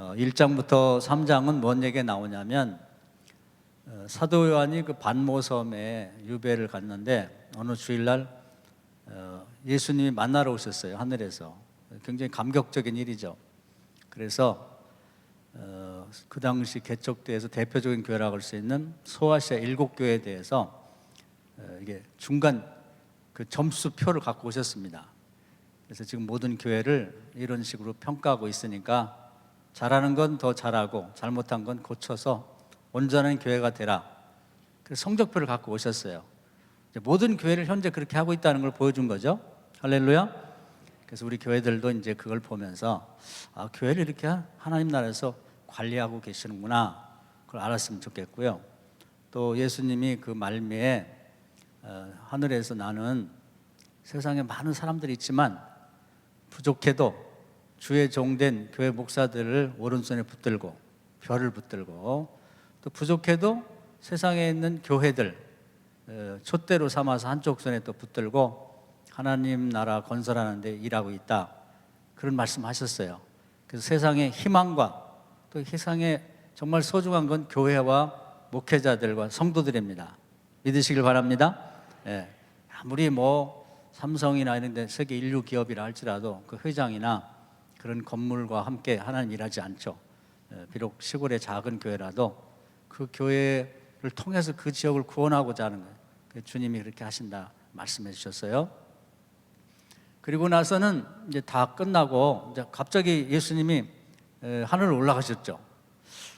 1장부터 3장은 뭔 얘기가 나오냐면 사도 요한이 그 반모섬에 유배를 갔는데 어느 주일날 예수님이 만나러 오셨어요. 하늘에서. 굉장히 감격적인 일이죠. 그래서 그 당시 개척교회에서 대표적인 교회라고 할 수 있는 소아시아 7교회에 대해서 이게 중간 그 점수표를 갖고 오셨습니다. 그래서 지금 모든 교회를 이런 식으로 평가하고 있으니까 잘하는 건 더 잘하고 잘못한 건 고쳐서 온전한 교회가 되라. 그래서 성적표를 갖고 오셨어요. 모든 교회를 현재 그렇게 하고 있다는 걸 보여준 거죠. 할렐루야. 그래서 우리 교회들도 이제 그걸 보면서 교회를 이렇게 하나님 나라에서 관리하고 계시는구나, 그걸 알았으면 좋겠고요. 또 예수님이 그 말미에 하늘에서 나는 세상에 많은 사람들이 있지만 부족해도 주의 종된 교회 목사들을 오른손에 붙들고 별을 붙들고, 또 부족해도 세상에 있는 교회들 촛대로 삼아서 한쪽 손에 또 붙들고 하나님 나라 건설하는 데 일하고 있다, 그런 말씀하셨어요. 그래서 세상의 희망과 또 세상에 정말 소중한 건 교회와 목회자들과 성도들입니다. 믿으시길 바랍니다. 아무리 삼성이나 이런 데 세계 인류 기업이라 할지라도 그 회장이나 그런 건물과 함께 하나님 일하지 않죠. 비록 시골의 작은 교회라도 그 교회를 통해서 그 지역을 구원하고자 하는 거예요. 주님이 그렇게 하신다 말씀해 주셨어요. 그리고 나서는 이제 다 끝나고 이제 갑자기 예수님이 하늘로 올라가셨죠.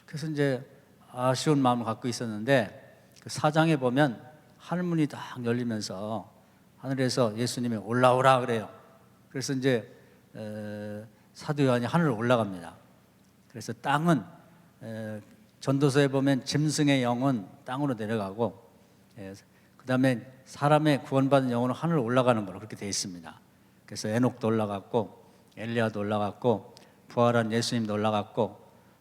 그래서 이제 아쉬운 마음을 갖고 있었는데 그 4장에 보면 하늘문이 딱 열리면서 하늘에서 예수님이 올라오라 그래요. 그래서 이제 사도 요한이 하늘로 올라갑니다. 그래서 땅은 전도서에 보면 짐승의 영은 땅으로 내려가고 그 다음에 사람의 구원받은 영혼은 하늘로 올라가는 거로 그렇게 되어 있습니다. 그래서 에녹도 올라갔고 엘리야도 올라갔고 부활한 예수님도 올라갔고,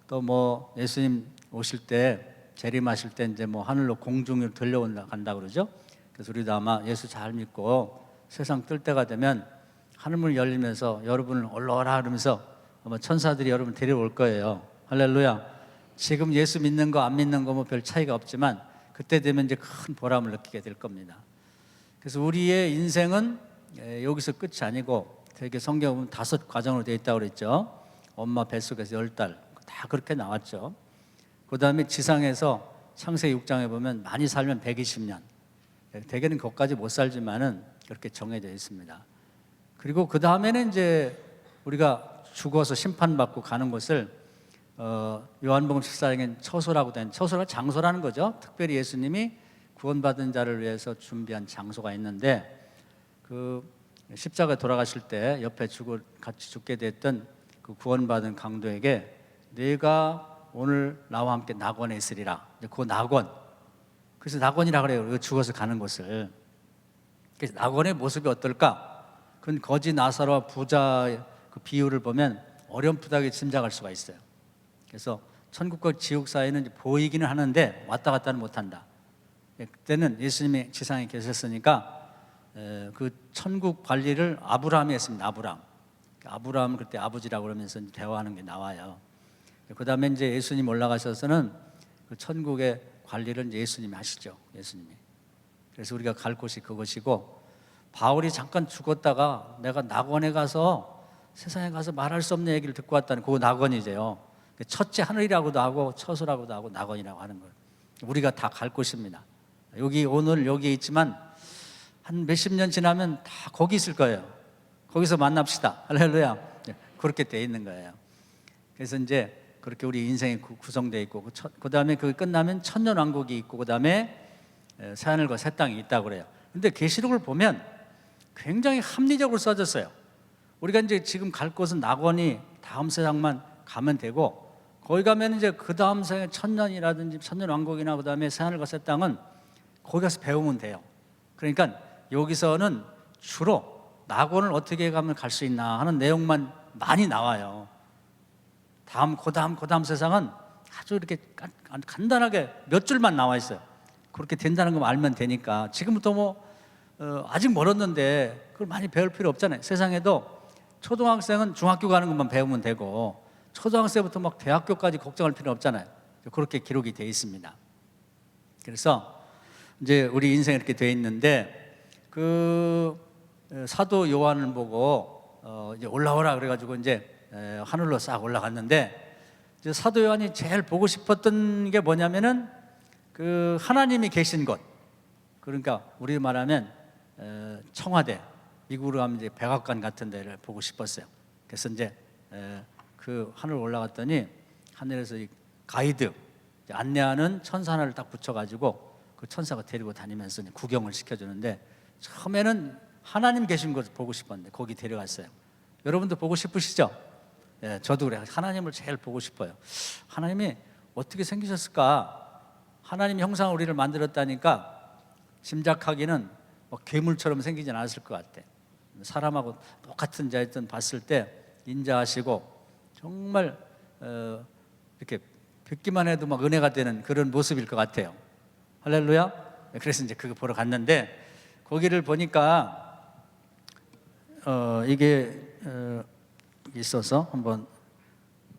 또 예수님 오실 때 재림하실 때 이제 하늘로 공중으로 들려온다 간다 그러죠. 그래서 우리도 아마 예수 잘 믿고 세상 뜰 때가 되면 하늘문이 열리면서 여러분을 올라오라 그러면서 아마 천사들이 여러분 데려올 거예요. 할렐루야. 지금 예수 믿는 거 안 믿는 거 별 차이가 없지만 그때 되면 이제 큰 보람을 느끼게 될 겁니다. 그래서 우리의 인생은 여기서 끝이 아니고 되게 성경에 보면 5 과정으로 되어 있다고 그랬죠. 엄마 뱃속에서 10달 다 그렇게 나왔죠. 그 다음에 지상에서 창세기 6장에 보면 많이 살면 120년, 대개는 그것까지 못 살지만은 그렇게 정해져 있습니다. 그리고 그 다음에는 이제 우리가 죽어서 심판받고 가는 곳을 요한복음 14장엔 처소라고 된, 처소가 장소라는 거죠. 특별히 예수님이 구원받은 자를 위해서 준비한 장소가 있는데, 그 십자가에 돌아가실 때 옆에 같이 죽게 됐던 그 구원받은 강도에게 네가 오늘 나와 함께 낙원에 있으리라. 그 낙원, 그래서 낙원이라 그래요. 죽어서 가는 곳을. 그래서 낙원의 모습이 어떨까? 그건 거지 나사로와 부자 그 비유를 보면 어렴풋하게 짐작할 수가 있어요. 그래서 천국과 지옥 사이는 보이기는 하는데 왔다 갔다는 못한다. 그때는 예수님이 지상에 계셨으니까 그 천국 관리를 아브라함이 했습니다. 아브라함은 그때 아버지라고 그러면서 대화하는 게 나와요. 그 다음에 이제 예수님 올라가셔서는 그 천국의 관리를 이제 예수님이 하시죠. 예수님이. 그래서 우리가 갈 곳이 그것이고, 바울이 잠깐 죽었다가 내가 낙원에 가서 세상에 가서 말할 수 없는 얘기를 듣고 왔다는 그 낙원이죠. 첫째 하늘이라고도 하고 처소라고도 하고 낙원이라고 하는 거예요. 우리가 다 갈 곳입니다. 오늘 여기 있지만 한 몇십 년 지나면 다 거기 있을 거예요. 거기서 만납시다. 할렐루야. 그렇게 돼 있는 거예요. 그래서 이제 그렇게 우리 인생이 구성되어 있고, 그 다음에 그게 끝나면 천년왕국이 있고, 그 다음에 새하늘과 새 땅이 있다고 그래요. 근데 계시록을 보면 굉장히 합리적으로 써졌어요. 우리가 이제 지금 갈 곳은 낙원이 다음 세상만 가면 되고, 거기 가면 이제 그 다음 세상에 천년이라든지 천년왕국이나 그 다음에 새하늘과 새 땅은 거기 가서 배우면 돼요. 그러니까 여기서는 주로 낙원을 어떻게 가면 갈 수 있나 하는 내용만 많이 나와요. 그 다음 세상은 아주 이렇게 간단하게 몇 줄만 나와 있어요. 그렇게 된다는 거 알면 되니까 지금부터 아직 멀었는데 그걸 많이 배울 필요 없잖아요. 세상에도 초등학생은 중학교 가는 것만 배우면 되고, 초등학생부터 막 대학교까지 걱정할 필요는 없잖아요. 그렇게 기록이 되어 있습니다. 그래서 이제 우리 인생이 이렇게 되어 있는데 그 사도 요한을 보고 이제 올라오라 그래가지고 이제 하늘로 싹 올라갔는데 이제 사도 요한이 제일 보고 싶었던 게 뭐냐면은 그 하나님이 계신 곳, 그러니까 우리 말하면 청와대, 미국으로 가면 이제 백악관 같은 데를 보고 싶었어요. 그래서 이제 그 하늘 올라갔더니 하늘에서 이 가이드 안내하는 천사 하나를 딱 붙여가지고 그 천사가 데리고 다니면서 구경을 시켜주는데 처음에는 하나님 계신 곳 보고 싶었는데 거기 데려갔어요. 여러분도 보고 싶으시죠? 예, 저도 그래요. 하나님을 제일 보고 싶어요. 하나님이 어떻게 생기셨을까? 하나님 형상으로 우리를 만들었다니까 짐작하기는 괴물처럼 생기진 않았을 것 같아. 사람하고 똑같은 자였던 봤을 때 인자하시고 정말 이렇게 뵙기만 해도 막 은혜가 되는 그런 모습일 것 같아요. 할렐루야. 그래서 이제 그거 보러 갔는데 거기를 보니까 이게 있어서 한번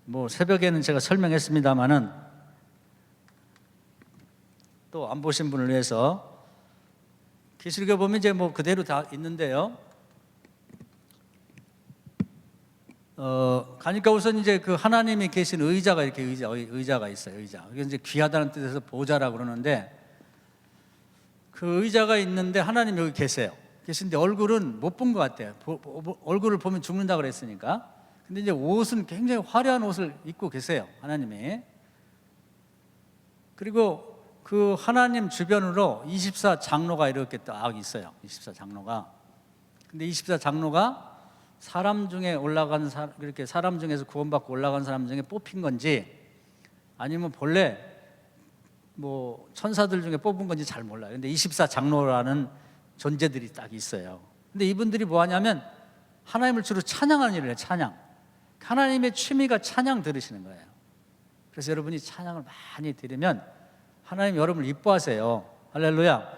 뭐 새벽에는 제가 설명했습니다마는 또 안 보신 분을 위해서 기술교 보면 이제 뭐 그대로 다 있는데요. 가니까 우선 이제 그 하나님이 계신 의자가 이렇게 의자가 있어요. 의자. 이게 이제 귀하다는 뜻에서 보좌라고 그러는데 그 의자가 있는데 하나님 여기 계세요. 계신데 얼굴은 못 본 것 같아요. 얼굴을 보면 죽는다 그랬으니까. 근데 이제 옷은 굉장히 화려한 옷을 입고 계세요. 하나님이. 그리고 그 하나님 주변으로 24장로가 이렇게 딱 있어요. 24장로가. 근데 24장로가 사람 중에 올라간 그렇게 사람 중에서 구원받고 올라간 사람 중에 뽑힌 건지 아니면 본래 뭐 천사들 중에 뽑은 건지 잘 몰라요. 근데 24장로라는 존재들이 딱 있어요. 근데 이분들이 뭐 하냐면 하나님을 주로 찬양하는 일을 해요. 찬양. 하나님의 취미가 찬양 들으시는 거예요. 그래서 여러분이 찬양을 많이 들으면 하나님 여러분을 이뻐하세요. 할렐루야.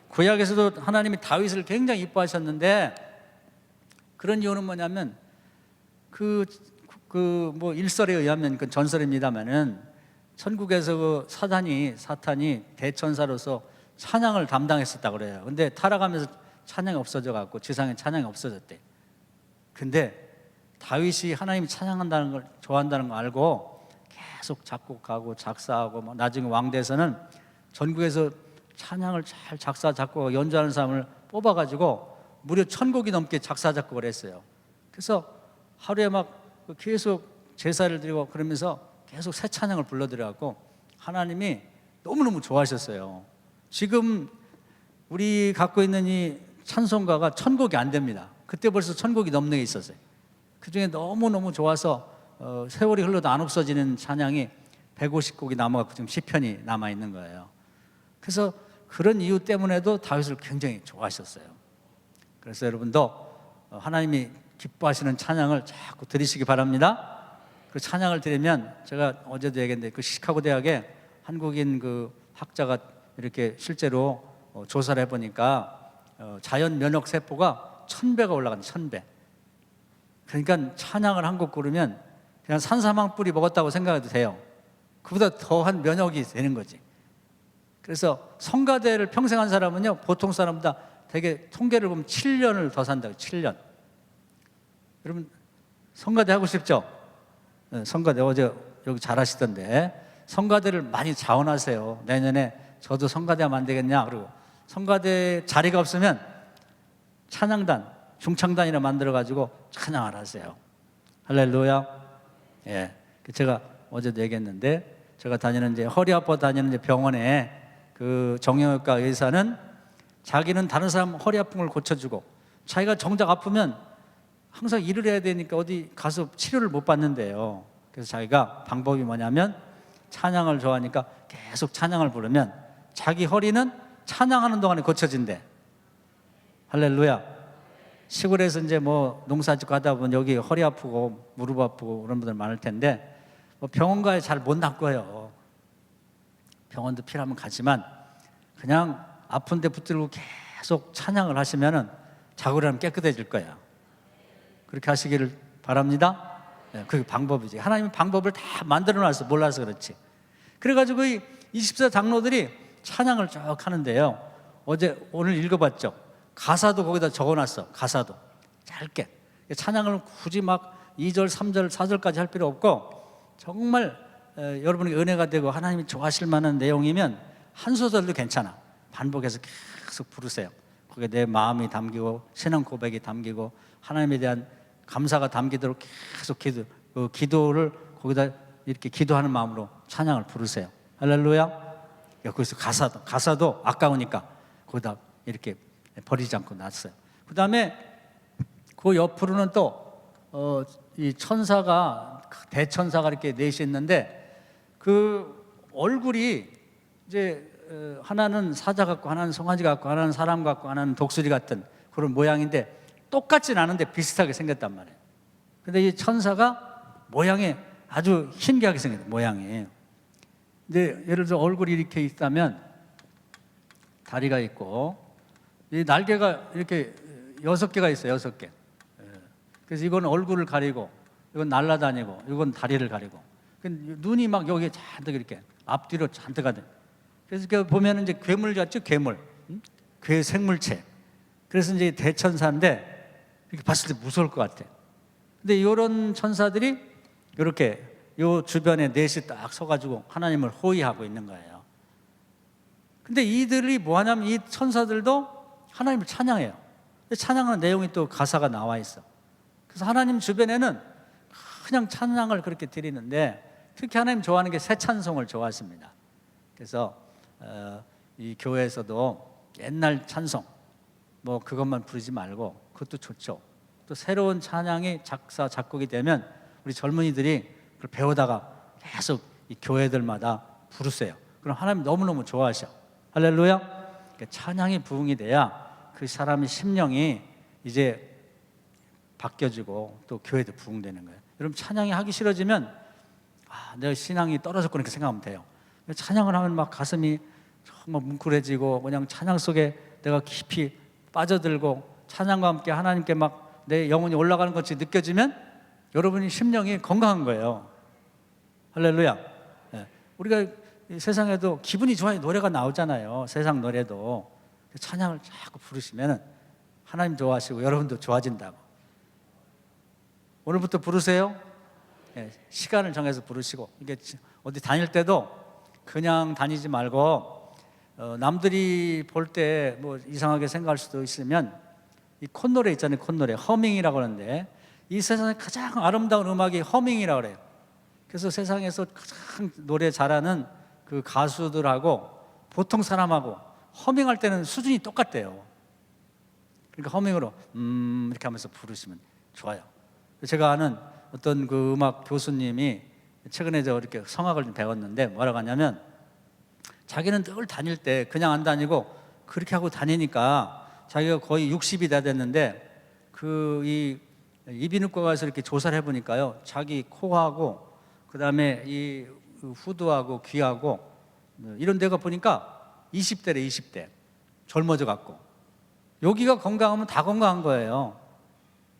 구약에서도 하나님이 다윗을 굉장히 이뻐하셨는데 그런 이유는 뭐냐면 뭐 일설에 의하면 그 전설입니다만은 천국에서 그 사탄이 대천사로서 찬양을 담당했었다고 그래요. 근데 타락하면서 찬양이 없어져 갖고 지상에 찬양이 없어졌대. 근데 다윗이 하나님이 찬양한다는 걸 좋아한다는 걸 알고 계속 작곡하고 작사하고 뭐 나중에 왕대에서는 전국에서 찬양을 잘 작사 작곡 연주하는 사람을 뽑아가지고 무려 1000곡이 넘게 작사 작곡을 했어요. 그래서 하루에 막 계속 제사를 드리고 그러면서 계속 새 찬양을 불러드려갖고 하나님이 너무너무 좋아하셨어요. 지금 우리 갖고 있는 이 찬송가가 1000곡이 안 됩니다. 그때 벌써 1000곡이 넘는 게 있었어요. 그 중에 너무너무 좋아서 세월이 흘러도 안 없어지는 찬양이 150곡이 남아갖고 지금 시편이 남아있는 거예요. 그래서 그런 이유 때문에도 다윗을 굉장히 좋아하셨어요. 그래서 여러분도 하나님이 기뻐하시는 찬양을 자꾸 들으시기 바랍니다. 그 찬양을 들으면 제가 어제도 얘기했는데 그 시카고 대학에 한국인 그 학자가 이렇게 실제로 조사를 해보니까 자연 면역 세포가 1000배가 올라간다. 1000배. 그러니까 찬양을 한 곡 부르면 그냥 산사망 뿌리 먹었다고 생각해도 돼요. 그보다 더한 면역이 되는 거지. 그래서 성가대를 평생 한 사람은요 보통 사람보다 되게 통계를 보면 7년을 더 산다고. 7년. 여러분 성가대 하고 싶죠? 네, 성가대 어제 여기 잘하시던데 성가대를 많이 자원하세요. 내년에 저도 성가대 하면 안 되겠냐. 그리고 성가대 자리가 없으면 찬양단, 중창단이나 만들어가지고 찬양을 하세요. 할렐루야. 예, 제가 어제도 얘기했는데 제가 다니는 이제 허리 아파 다니는 이제 병원에 그 정형외과 의사는 자기는 다른 사람 허리 아픈 걸 고쳐주고 자기가 정작 아프면 항상 일을 해야 되니까 어디 가서 치료를 못 받는데요. 그래서 자기가 방법이 뭐냐면 찬양을 좋아하니까 계속 찬양을 부르면 자기 허리는 찬양하는 동안에 고쳐진대. 할렐루야. 시골에서 이제 뭐 농사 짓고 하다 보면 여기 허리 아프고 무릎 아프고 그런 분들 많을 텐데 뭐 병원 가야 잘 못 낫고요. 병원도 필요하면 가지만 그냥 아픈 데 붙들고 계속 찬양을 하시면은 자고리하면 깨끗해질 거야. 그렇게 하시기를 바랍니다. 그게 방법이지. 하나님은 방법을 다 만들어놨어. 몰라서 그렇지. 그래가지고 이 24 장로들이 찬양을 쭉 하는데요. 오늘 읽어봤죠. 가사도 거기다 적어놨어. 가사도 짧게. 찬양을 굳이 막 2절, 3절, 4절까지 할 필요 없고 정말 여러분에게 은혜가 되고 하나님이 좋아하실 만한 내용이면 한 소절도 괜찮아. 반복해서 계속 부르세요. 거기에 내 마음이 담기고 신앙 고백이 담기고 하나님에 대한 감사가 담기도록 계속 기도를 거기다 이렇게 기도하는 마음으로 찬양을 부르세요. 할렐루야. 거기서 가사도 아까우니까 거기다 이렇게 버리지 않고 놨어요. 그 다음에 그 옆으로는 또 이 천사가 대천사가 이렇게 넷이 있는데 그 얼굴이 이제 하나는 사자 같고 하나는 송아지 같고 하나는 사람 같고 하나는 독수리 같은 그런 모양인데 똑같진 않은데 비슷하게 생겼단 말이에요. 근데 이 천사가 모양이 아주 신기하게 생겼어요. 모양이. 근데 예를 들어 얼굴이 이렇게 있다면 다리가 있고 이 날개가 이렇게 6개가 있어요. 6개. 그래서 이건 얼굴을 가리고 이건 날아다니고 이건 다리를 가리고 눈이 막 여기에 잔뜩 이렇게 앞뒤로 잔뜩 하든. 그래서 보면 이제 괴물 같죠? 괴물. 괴 생물체. 그래서 이제 대천사인데 이렇게 봤을 때 무서울 것 같아. 근데 이런 천사들이 이렇게 요 주변에 넷이 딱 서가지고 하나님을 호위하고 있는 거예요. 근데 이들이 뭐 하냐면 이 천사들도 하나님을 찬양해요. 찬양하는 내용이 또 가사가 나와 있어. 그래서 하나님 주변에는 그냥 찬양을 그렇게 드리는데 특히 하나님 좋아하는 게 새 찬송을 좋아하십니다. 그래서 이 교회에서도 옛날 찬송 뭐 그것만 부르지 말고 그것도 좋죠. 또 새로운 찬양이 작사 작곡이 되면 우리 젊은이들이 그걸 배우다가 계속 이 교회들마다 부르세요. 그럼 하나님 너무너무 좋아하셔. 할렐루야. 그러니까 찬양이 부흥이 돼야 그 사람의 심령이 이제 바뀌어지고 또 교회도 부흥되는 거예요. 여러분 찬양이 하기 싫어지면 내 신앙이 떨어졌고 이렇게 생각하면 돼요. 찬양을 하면 막 가슴이 정말 뭉클해지고 그냥 찬양 속에 내가 깊이 빠져들고 찬양과 함께 하나님께 막 내 영혼이 올라가는 것이 느껴지면 여러분이 심령이 건강한 거예요. 할렐루야. 우리가 이 세상에도 기분이 좋아야 노래가 나오잖아요. 세상 노래도 찬양을 자꾸 부르시면 하나님 좋아하시고 여러분도 좋아진다고. 오늘부터 부르세요. 시간을 정해서 부르시고 이게 어디 다닐 때도 그냥 다니지 말고 남들이 볼 때 뭐 이상하게 생각할 수도 있으면 이 콧노래 있잖아요. 콧노래 허밍이라고 하는데 이 세상에 가장 아름다운 음악이 허밍이라고 그래요. 그래서 세상에서 가장 노래 잘하는 그 가수들하고 보통 사람하고 허밍할 때는 수준이 똑같대요. 그러니까 허밍으로 이렇게 하면서 부르시면 좋아요. 제가 아는 어떤 그 음악 교수님이 최근에 저 이렇게 성악을 좀 배웠는데 뭐라고 하냐면 자기는 늘 다닐 때 그냥 안 다니고 그렇게 하고 다니니까 자기가 거의 60이 다 됐는데 이 이비인후과 가서 이렇게 조사를 해보니까요 자기 코하고 그 다음에 이 후두하고 귀하고 이런 데가 보니까 20대래 20대 젊어져 갖고 여기가 건강하면 다 건강한 거예요.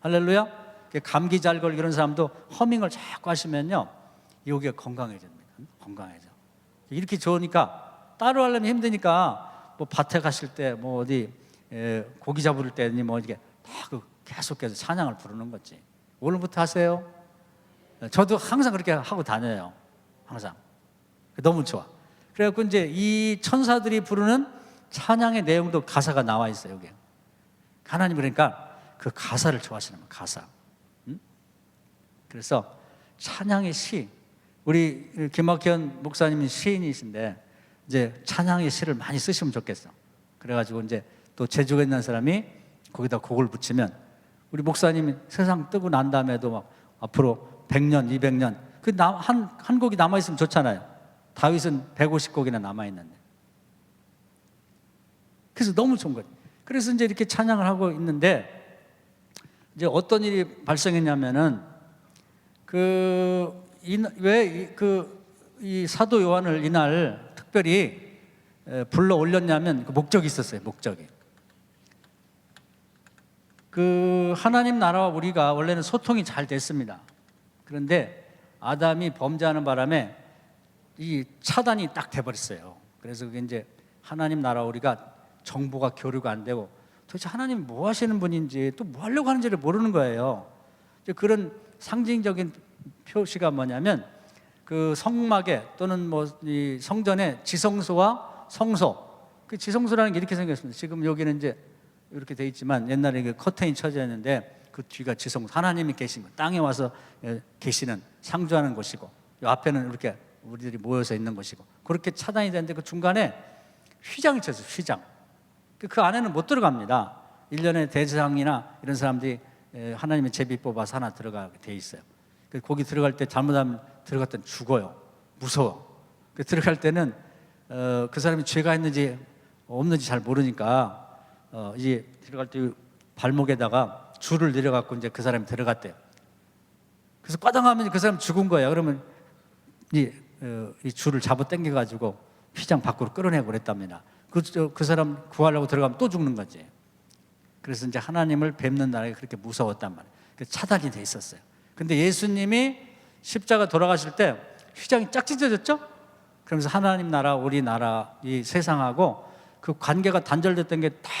할렐루야. 감기 잘 걸리고 이런 사람도 허밍을 자꾸 하시면요 여기가 건강해집니다. 건강해져. 이렇게 좋으니까 따로 하려면 힘드니까 뭐 밭에 가실 때 뭐 어디 고기 잡을 때니 뭐 이렇게 다 계속해서 찬양을 부르는 거지. 오늘부터 하세요. 저도 항상 그렇게 하고 다녀요. 항상. 너무 좋아. 그래갖고 이제 이 천사들이 부르는 찬양의 내용도 가사가 나와 있어요. 여기. 하나님 그러니까 그 가사를 좋아하시는 거예요. 가사. 그래서 찬양의 시, 우리 김학현 목사님이 시인이신데 이제 찬양의 시를 많이 쓰시면 좋겠어. 그래가지고 이제 또 제주가 있는 사람이 거기다 곡을 붙이면 우리 목사님이 세상 뜨고 난 다음에도 막 앞으로 100년, 200년 한 곡이 남아있으면 좋잖아요. 다윗은 150곡이나 남아있는데. 그래서 너무 좋은 거예요. 그래서 이제 이렇게 찬양을 하고 있는데 이제 어떤 일이 발생했냐면은 이 사도 요한을 이날 특별히 불러 올렸냐면 그 목적이 있었어요. 목적이. 그 하나님 나라와 우리가 원래는 소통이 잘 됐습니다. 그런데 아담이 범죄하는 바람에 이 차단이 딱 돼버렸어요. 그래서 그게 이제 하나님 나라 우리가 정보가 교류가 안 되고 도대체 하나님 뭐 하시는 분인지 또 뭐 하려고 하는지를 모르는 거예요. 이제 그런 상징적인 표시가 뭐냐면 그 성막에 또는 뭐 이 성전에 지성소와 성소, 그 지성소라는 게 이렇게 생겼습니다. 지금 여기는 이제 이렇게 돼 있지만 옛날에 그 커튼이 쳐져 있는데 그 뒤가 지성소, 하나님이 계신 거, 땅에 와서 계시는 상주하는 곳이고, 이 앞에는 이렇게 우리들이 모여서 있는 곳이고, 그렇게 차단이 되는데 그 중간에 휘장이 쳐있어요. 휘장. 그 안에는 못 들어갑니다. 1년에 대제사장이나 이런 사람들이 하나님의 제비 뽑아서 하나 들어가게 돼 있어요. 거기 들어갈 때 잘못하면 들어갔더니 죽어요. 무서워. 들어갈 때는 그 사람이 죄가 있는지 없는지 잘 모르니까 이제 들어갈 때 발목에다가 줄을 내려갖고 이제 그 사람이 들어갔대요. 그래서 꽈당하면 그 사람 죽은 거예요. 그러면 이 줄을 잡아 당겨가지고 휘장 밖으로 끌어내고 그랬답니다. 그 사람 구하려고 들어가면 또 죽는 거지. 그래서 이제 하나님을 뵙는 나라가 그렇게 무서웠단 말이에요. 차단이 돼 있었어요. 근데 예수님이 십자가 돌아가실 때 휘장이 쫙 찢어졌죠? 그러면서 하나님 나라, 우리 나라, 이 세상하고 그 관계가 단절됐던 게 다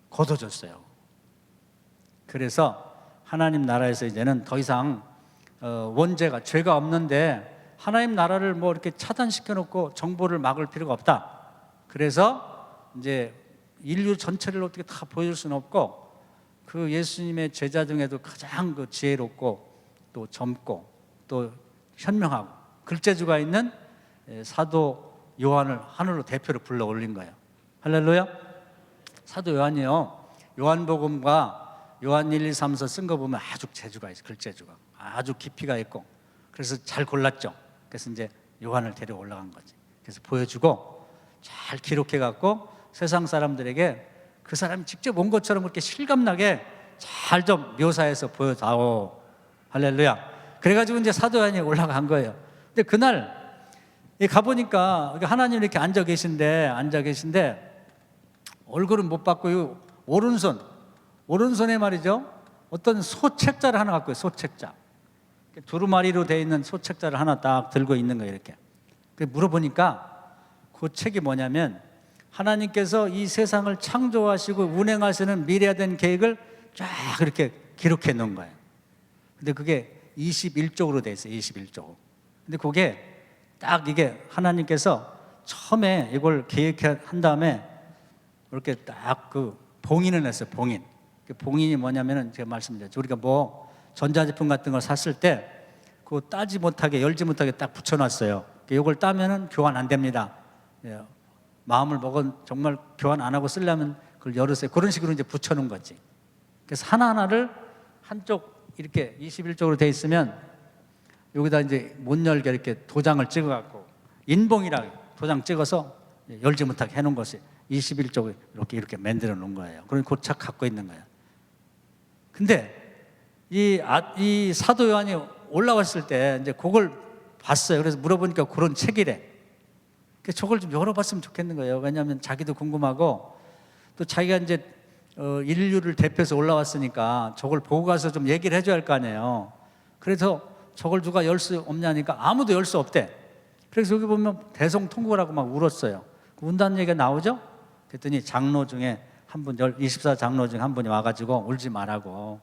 걷어졌어요. 그래서 하나님 나라에서 이제는 더 이상 원죄가, 죄가 없는데 하나님 나라를 뭐 이렇게 차단시켜 놓고 정보를 막을 필요가 없다. 그래서 이제 인류 전체를 어떻게 다 보여줄 수는 없고, 그 예수님의 제자 중에도 가장 그 지혜롭고 또 젊고 또 현명하고 글재주가 있는 사도 요한을 하늘로 대표로 불러 올린 거예요. 할렐루야. 사도 요한이요, 요한복음과 요한 1, 2, 3서 쓴 거 보면 아주 재주가 있어요. 글재주가 아주 깊이가 있고, 그래서 잘 골랐죠. 그래서 이제 요한을 데려 올라간 거지. 그래서 보여주고 잘 기록해 갖고 세상 사람들에게 그 사람이 직접 온 것처럼 그렇게 실감나게 잘 좀 묘사해서 보여다오. 할렐루야. 그래가지고 이제 사도 요한이 올라간 거예요. 근데 그날 가보니까 하나님 이렇게 앉아 계신데 얼굴은 못 봤고요. 오른손에 말이죠, 어떤 소책자를 하나 갖고 있어요. 소책자. 두루마리로 되어 있는 소책자를 하나 딱 들고 있는 거예요. 이렇게. 물어보니까 그 책이 뭐냐면 하나님께서 이 세상을 창조하시고 운행하시는 미래화된 계획을 쫙 이렇게 기록해 놓은 거예요. 근데 그게 21쪽으로 되어 있어요. 21쪽. 근데 그게 딱 이게 하나님께서 처음에 이걸 계획한 다음에 이렇게 딱 그 봉인을 했어요. 봉인. 그 봉인이 뭐냐면은 제가 말씀드렸죠. 우리가 뭐 전자제품 같은 걸 샀을 때 그거 따지 못하게, 열지 못하게 딱 붙여놨어요. 이걸 따면은 교환 안 됩니다. 마음을 먹은 정말 교환 안 하고 쓰려면 그걸 열으세요. 그런 식으로 이제 붙여놓은 거지. 그래서 하나하나를 한쪽 이렇게 21쪽으로 돼 있으면 여기다 이제 못 열게 이렇게 도장을 찍어갖고 인봉이라고 도장 찍어서 열지 못하게 해놓은 것이 21쪽을 이렇게 만들어 놓은 거예요. 그러니 곧착 갖고 있는 거예요. 근데 이 사도 요한이 올라왔을 때 이제 그걸 봤어요. 그래서 물어보니까 그런 책이래. 그래서 저걸 좀 열어봤으면 좋겠는 거예요. 왜냐하면 자기도 궁금하고 또 자기가 이제 인류를 대표해서 올라왔으니까 저걸 보고 가서 좀 얘기를 해줘야 할 거 아니에요. 그래서 저걸 누가 열 수 없냐니까 아무도 열 수 없대. 그래서 여기 보면 대성통곡하고 막 울었어요. 운다는 얘기가 나오죠? 그랬더니 장로 중에 한 분, 24장로 중에 한 분이 와가지고 울지 말라고.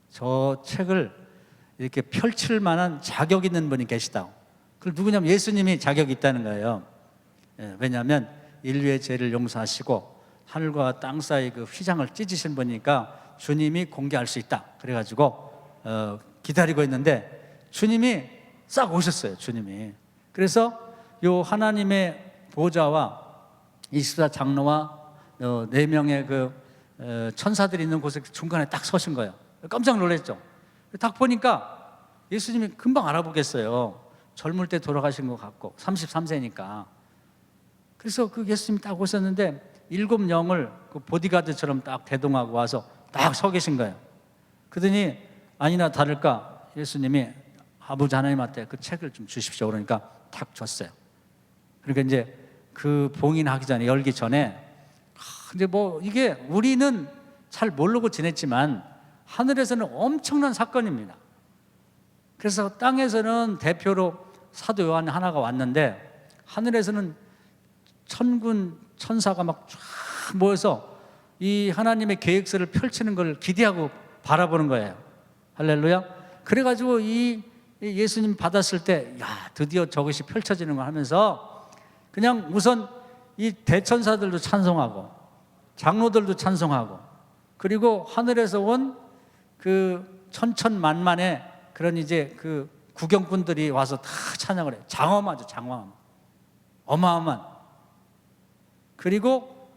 저 책을 이렇게 펼칠 만한 자격 있는 분이 계시다고. 그걸 누구냐면 예수님이 자격이 있다는 거예요. 왜냐하면 인류의 죄를 용서하시고 하늘과 땅 사이 그 휘장을 찢으신 분이니까 주님이 공개할 수 있다. 그래가지고 기다리고 있는데 주님이 싹 오셨어요. 주님이. 그래서 요 하나님의 보좌와 24장로와 4명의 그 천사들이 있는 곳에 중간에 딱 서신 거예요. 깜짝 놀랐죠. 딱 보니까 예수님이 금방 알아보겠어요. 젊을 때 돌아가신 것 같고 33세니까. 그래서 그 예수님이 딱 오셨는데 7영을 그 보디가드처럼 딱 대동하고 와서 딱 서 계신 거예요. 그러더니 아니나 다를까 예수님이 아버지 하나님한테 그 책을 좀 주십시오. 그러니까 탁 줬어요. 그러니까 이제 그 봉인하기 전에, 열기 전에 이제 뭐 이게 우리는 잘 모르고 지냈지만 하늘에서는 엄청난 사건입니다. 그래서 땅에서는 대표로 사도 요한 하나가 왔는데 하늘에서는 천군 천사가 막 쫙 모여서 이 하나님의 계획서를 펼치는 걸 기대하고 바라보는 거예요. 할렐루야. 그래가지고 이 예수님 받았을 때, 야, 드디어 저것이 펼쳐지는 거 하면서 그냥 우선 이 대천사들도 찬송하고 장로들도 찬송하고 그리고 하늘에서 온 그 천천만만의 그런 이제 그 구경꾼들이 와서 다 찬양을 해요. 장엄하죠, 장엄. 어마어마한. 그리고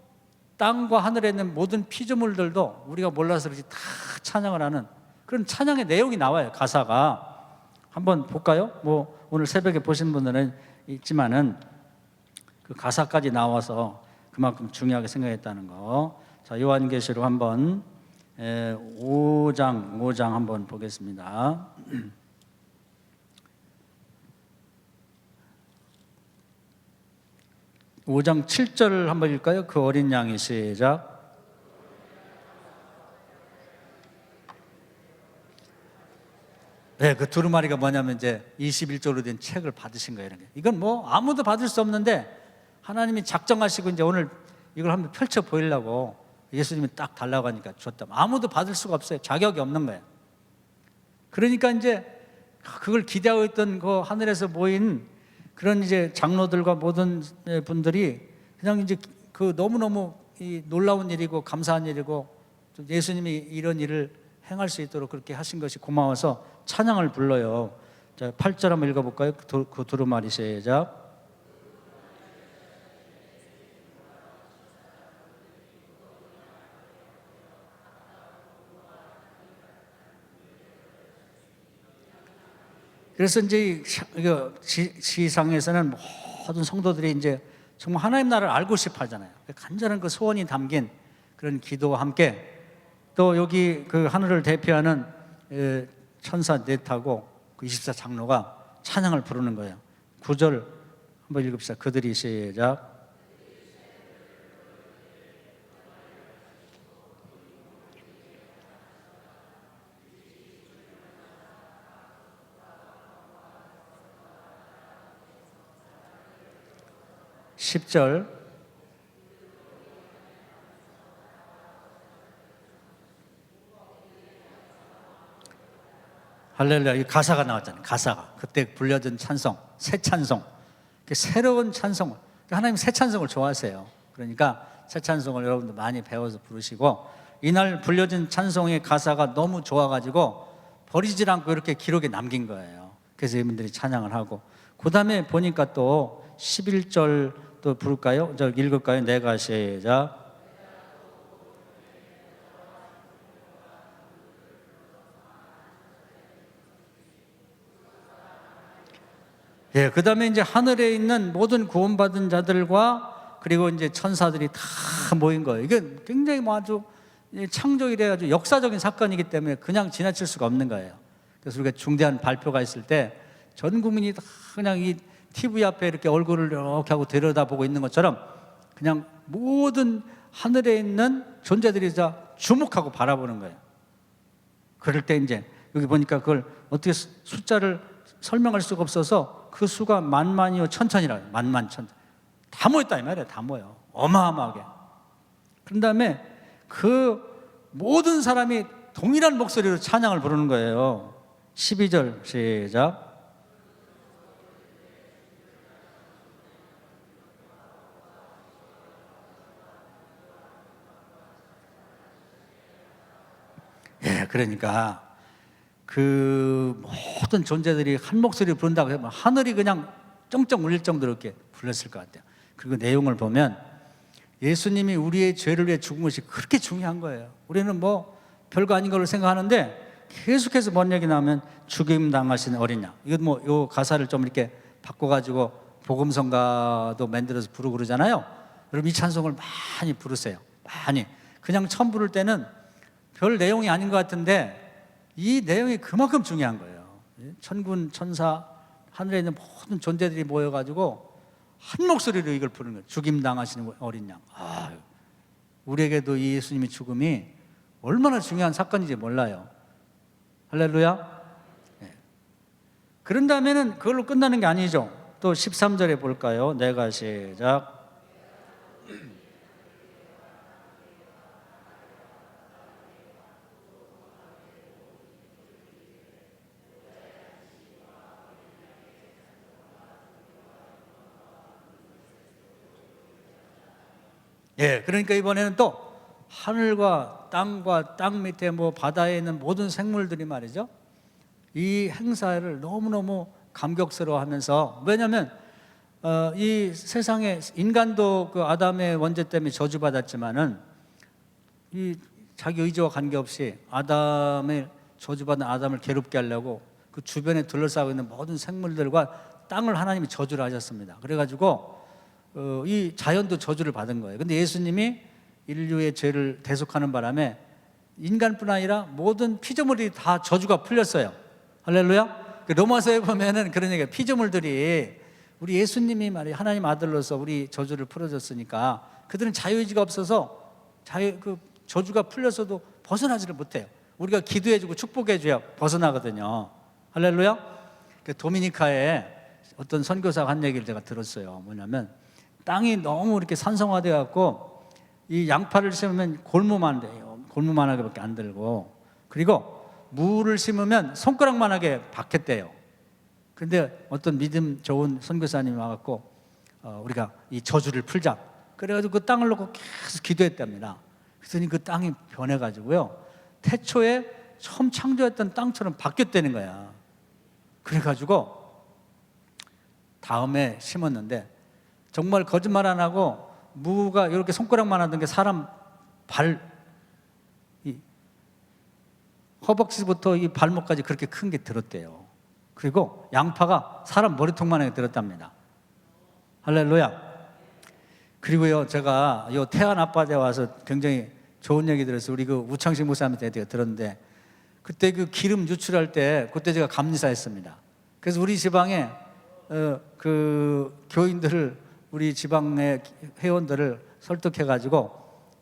땅과 하늘에 있는 모든 피조물들도 우리가 몰라서 그렇지 다 찬양을 하는 그런 찬양의 내용이 나와요. 가사가 한번 볼까요? 뭐 오늘 새벽에 보신 분들은 있지만은 그 가사까지 나와서 그만큼 중요하게 생각했다는 거. 자, 요한계시록 한번 5장 한번 보겠습니다. 5장 7절 한번 읽을까요? 그 어린 양이 시작. 네, 그 두루마리가 뭐냐면 이제 21조로 된 책을 받으신 거예요. 이건 뭐 아무도 받을 수 없는데 하나님이 작정하시고 이제 오늘 이걸 한번 펼쳐 보이려고 예수님이 딱 달라고 하니까 줬다. 아무도 받을 수가 없어요. 자격이 없는 거예요. 그러니까 이제 그걸 기대하고 있던 그 하늘에서 모인 그런 이제 장로들과 모든 분들이 그냥 이제 그 너무너무 이 놀라운 일이고 감사한 일이고 예수님이 이런 일을 행할 수 있도록 그렇게 하신 것이 고마워서 찬양을 불러요. 자, 8절 한번 읽어볼까요? 그 두루마리 시작. 그래서 이제 지상에서는 모든 성도들이 이제 정말 하나님 나라를 알고 싶어 하잖아요. 간절한 그 소원이 담긴 그런 기도와 함께 또 여기 그 하늘을 대표하는 천사 넷하고 그 24장로가 찬양을 부르는 거예요. 9절 한번 읽읍시다. 그들이 시작. 10절 할렐루야. 이 가사가 나왔잖아요. 가사가 그때 불려진 찬송, 새 찬송, 새로운 찬송. 하나님 새 찬송을 좋아하세요. 그러니까 새 찬송을 여러분들 많이 배워서 부르시고 이날 불려진 찬송의 가사가 너무 좋아가지고 버리질 않고 이렇게 기록에 남긴 거예요. 그래서 이분들이 찬양을 하고 그 다음에 보니까 또 11절 또 부를까요? 저 읽을까요? 내가 시작. 예, 그 다음에 이제 하늘에 있는 모든 구원받은 자들과 그리고 이제 천사들이 다 모인 거예요. 이게 굉장히 뭐 아주 창조일에 아주 역사적인 사건이기 때문에 그냥 지나칠 수가 없는 거예요. 그래서 우리가 중대한 발표가 있을 때 전 국민이 다 그냥 이 TV 앞에 이렇게 얼굴을 이렇게 하고 들여다보고 있는 것처럼 그냥 모든 하늘에 있는 존재들이 다 주목하고 바라보는 거예요. 그럴 때 이제 여기 보니까 그걸 어떻게 숫자를 설명할 수가 없어서 그 수가 만만이요 천천이라고 해요. 만만천 다 모였다 이 말이에요. 다 모여 어마어마하게. 그런 다음에 그 모든 사람이 동일한 목소리로 찬양을 부르는 거예요. 12절 시작. 예, 그러니까 그 모든 존재들이 한 목소리로 부른다고 하면 하늘이 그냥 쩡쩡 울릴 정도로 이렇게 불렀을 것 같아요. 그리고 내용을 보면 예수님이 우리의 죄를 위해 죽은 것이 그렇게 중요한 거예요. 우리는 뭐 별거 아닌 걸로 생각하는데 계속해서 뭔 얘기 나오면 죽임 당하신 어린 양. 이거 뭐 요 가사를 좀 이렇게 바꿔가지고 복음성가도 만들어서 부르고 그러잖아요. 여러분 이 찬송을 많이 부르세요. 많이. 그냥 처음 부를 때는 별 내용이 아닌 것 같은데 이 내용이 그만큼 중요한 거예요. 천군 천사 하늘에 있는 모든 존재들이 모여가지고 한 목소리로 이걸 부르는 거예요. 죽임 당하시는 어린 양. 우리에게도 이 예수님의 죽음이 얼마나 중요한 사건인지 몰라요. 할렐루야. 네. 그런 다음에는 그걸로 끝나는 게 아니죠. 또 13절에 볼까요? 내가 시작. 예, 그러니까 이번에는 또 하늘과 땅과 땅 밑에 뭐 바다에 있는 모든 생물들이 말이죠, 이 행사를 너무너무 감격스러워하면서, 왜냐하면 이 세상에 인간도 그 아담의 원죄 때문에 저주받았지만은 이 자기 의지와 관계없이 아담의 저주받은 아담을 괴롭게 하려고 그 주변에 둘러싸고 있는 모든 생물들과 땅을 하나님이 저주를 하셨습니다. 그래가지고 이 자연도 저주를 받은 거예요. 근데 예수님이 인류의 죄를 대속하는 바람에 인간뿐 아니라 모든 피조물이 다 저주가 풀렸어요. 할렐루야. 로마서에 보면은 그런 얘기예요. 피조물들이 우리 예수님이 말이에요, 하나님 아들로서 우리 저주를 풀어줬으니까 그들은 자유의지가 없어서 그 저주가 풀렸어도 벗어나지를 못해요. 우리가 기도해주고 축복해줘야 벗어나거든요. 할렐루야. 도미니카에 어떤 선교사가 한 얘기를 제가 들었어요. 뭐냐면 땅이 너무 이렇게 산성화되어 갖고 이 양파를 심으면 골무만 돼요. 골무만하게밖에 안 들고, 그리고 무를 심으면 손가락만하게 박혔대요. 근데 어떤 믿음 좋은 선교사님이 와갖고 우리가 이 저주를 풀자, 그래가지고 그 땅을 놓고 계속 기도했답니다. 그랬더니 그 땅이 변해가지고요, 태초에 처음 창조했던 땅처럼 바뀌었다는 거야. 그래가지고 다음에 심었는데 정말 거짓말 안 하고 무가 이렇게 손가락만 하던 게 사람 발, 이 허벅지부터 이 발목까지 그렇게 큰 게 들었대요. 그리고 양파가 사람 머리통만하게 들었답니다. 할렐루야. 그리고요, 제가 요 태안 앞바다에 와서 굉장히 좋은 얘기 들었어요. 우리 그 우창식 목사님한테 제가 들었는데, 그때 그 기름 유출할 때 그때 제가 감리사했습니다. 그래서 우리 지방에 그 교인들을, 우리 지방의 회원들을 설득해가지고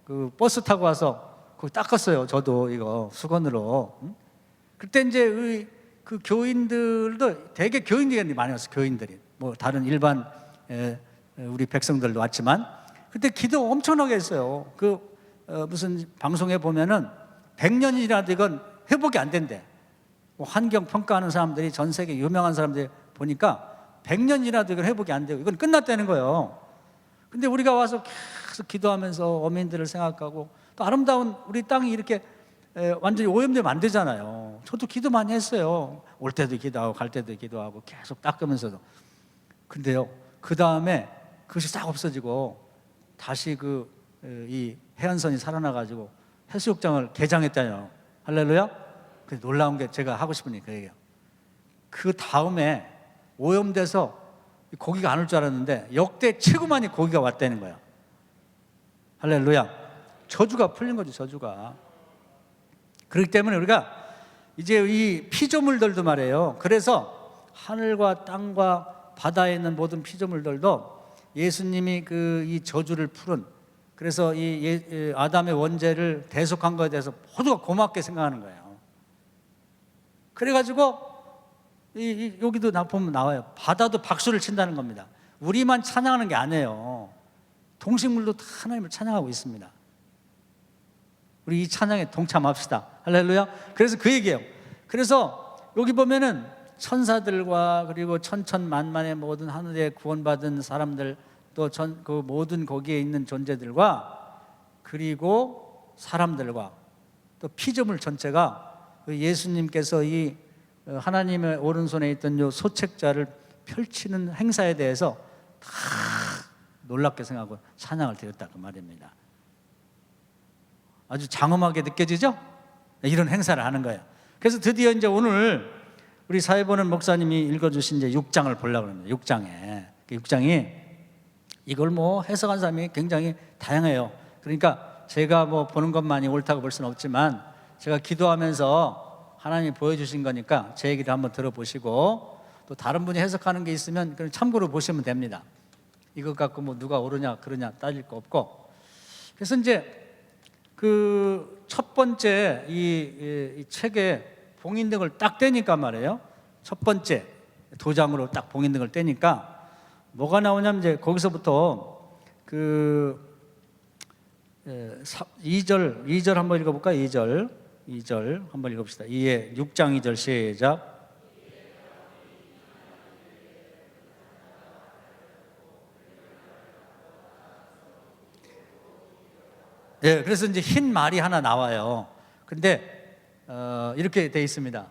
그 버스 타고 와서 거기 닦았어요. 저도 이거 수건으로. 그때 이제 그 교인들도 되게 교인들이 많이 왔어요. 교인들이 뭐 다른 일반 우리 백성들도 왔지만 그때 기도 엄청나게 했어요. 무슨 방송에 보면은 100년이라도 이건 회복이 안 된대. 뭐 환경 평가하는 사람들이, 전 세계 유명한 사람들이 보니까 100년이라도 이건 회복이 안 되고 이건 끝났다는 거예요. 근데 우리가 와서 계속 기도하면서 어민들을 생각하고, 또 아름다운 우리 땅이 이렇게 완전히 오염되면 안 되잖아요. 저도 기도 많이 했어요. 올 때도 기도하고 갈 때도 기도하고 계속 닦으면서도. 근데요, 그 다음에 그것이 싹 없어지고 다시 이 해안선이 살아나가지고 해수욕장을 개장했다요. 할렐루야. 그래서 놀라운 게, 제가 하고 싶은 그 얘기예요. 그 다음에 오염돼서 고기가 안 올 줄 알았는데 역대 최고 많이 고기가 왔다는 거야. 할렐루야. 저주가 풀린 거죠, 저주가. 그렇기 때문에 우리가 이제 이 피조물들도 말이에요. 그래서 하늘과 땅과 바다에 있는 모든 피조물들도 예수님이 이 저주를 풀은, 그래서 이 아담의 원죄를 대속한 것에 대해서 모두가 고맙게 생각하는 거예요. 그래가지고 여기도 보면 나와요. 바다도 박수를 친다는 겁니다. 우리만 찬양하는 게 아니에요. 동식물도 다 하나님을 찬양하고 있습니다. 우리 이 찬양에 동참합시다. 할렐루야. 그래서 그 얘기예요. 그래서 여기 보면은 천사들과 그리고 천천만만의 모든 하늘에 구원받은 사람들, 또 그 모든 거기에 있는 존재들과 그리고 사람들과 또 피조물 전체가 예수님께서 이 하나님의 오른손에 있던 요 소책자를 펼치는 행사에 대해서 다 놀랍게 생각하고 찬양을 드렸다, 그 말입니다. 아주 장엄하게 느껴지죠? 이런 행사를 하는 거예요. 그래서 드디어 이제 오늘 우리 사회보는 목사님이 읽어주신 이제 6장을 보려고 합니다. 6장에. 그 6장이 이걸 뭐 해석한 사람이 굉장히 다양해요. 그러니까 제가 뭐 보는 것만이 옳다고 볼 수는 없지만 제가 기도하면서 하나님이 보여주신 거니까 제 얘기를 한번 들어보시고, 또 다른 분이 해석하는 게 있으면 그냥 참고로 보시면 됩니다. 이것 갖고 뭐 누가 옳으냐 그러냐 따질 거 없고. 그래서 이제 그 첫 번째 이 책에 봉인등을 딱 떼니까 말이에요. 첫 번째 도장으로 딱 봉인 등을 떼니까 뭐가 나오냐면 이제 거기서부터 그 2절 한번 읽어볼까? 2절 한번 읽어봅시다. 6장 2절 시작. 예, 그래서 이제 흰 말이 하나 나와요. 근데 이렇게 돼 있습니다.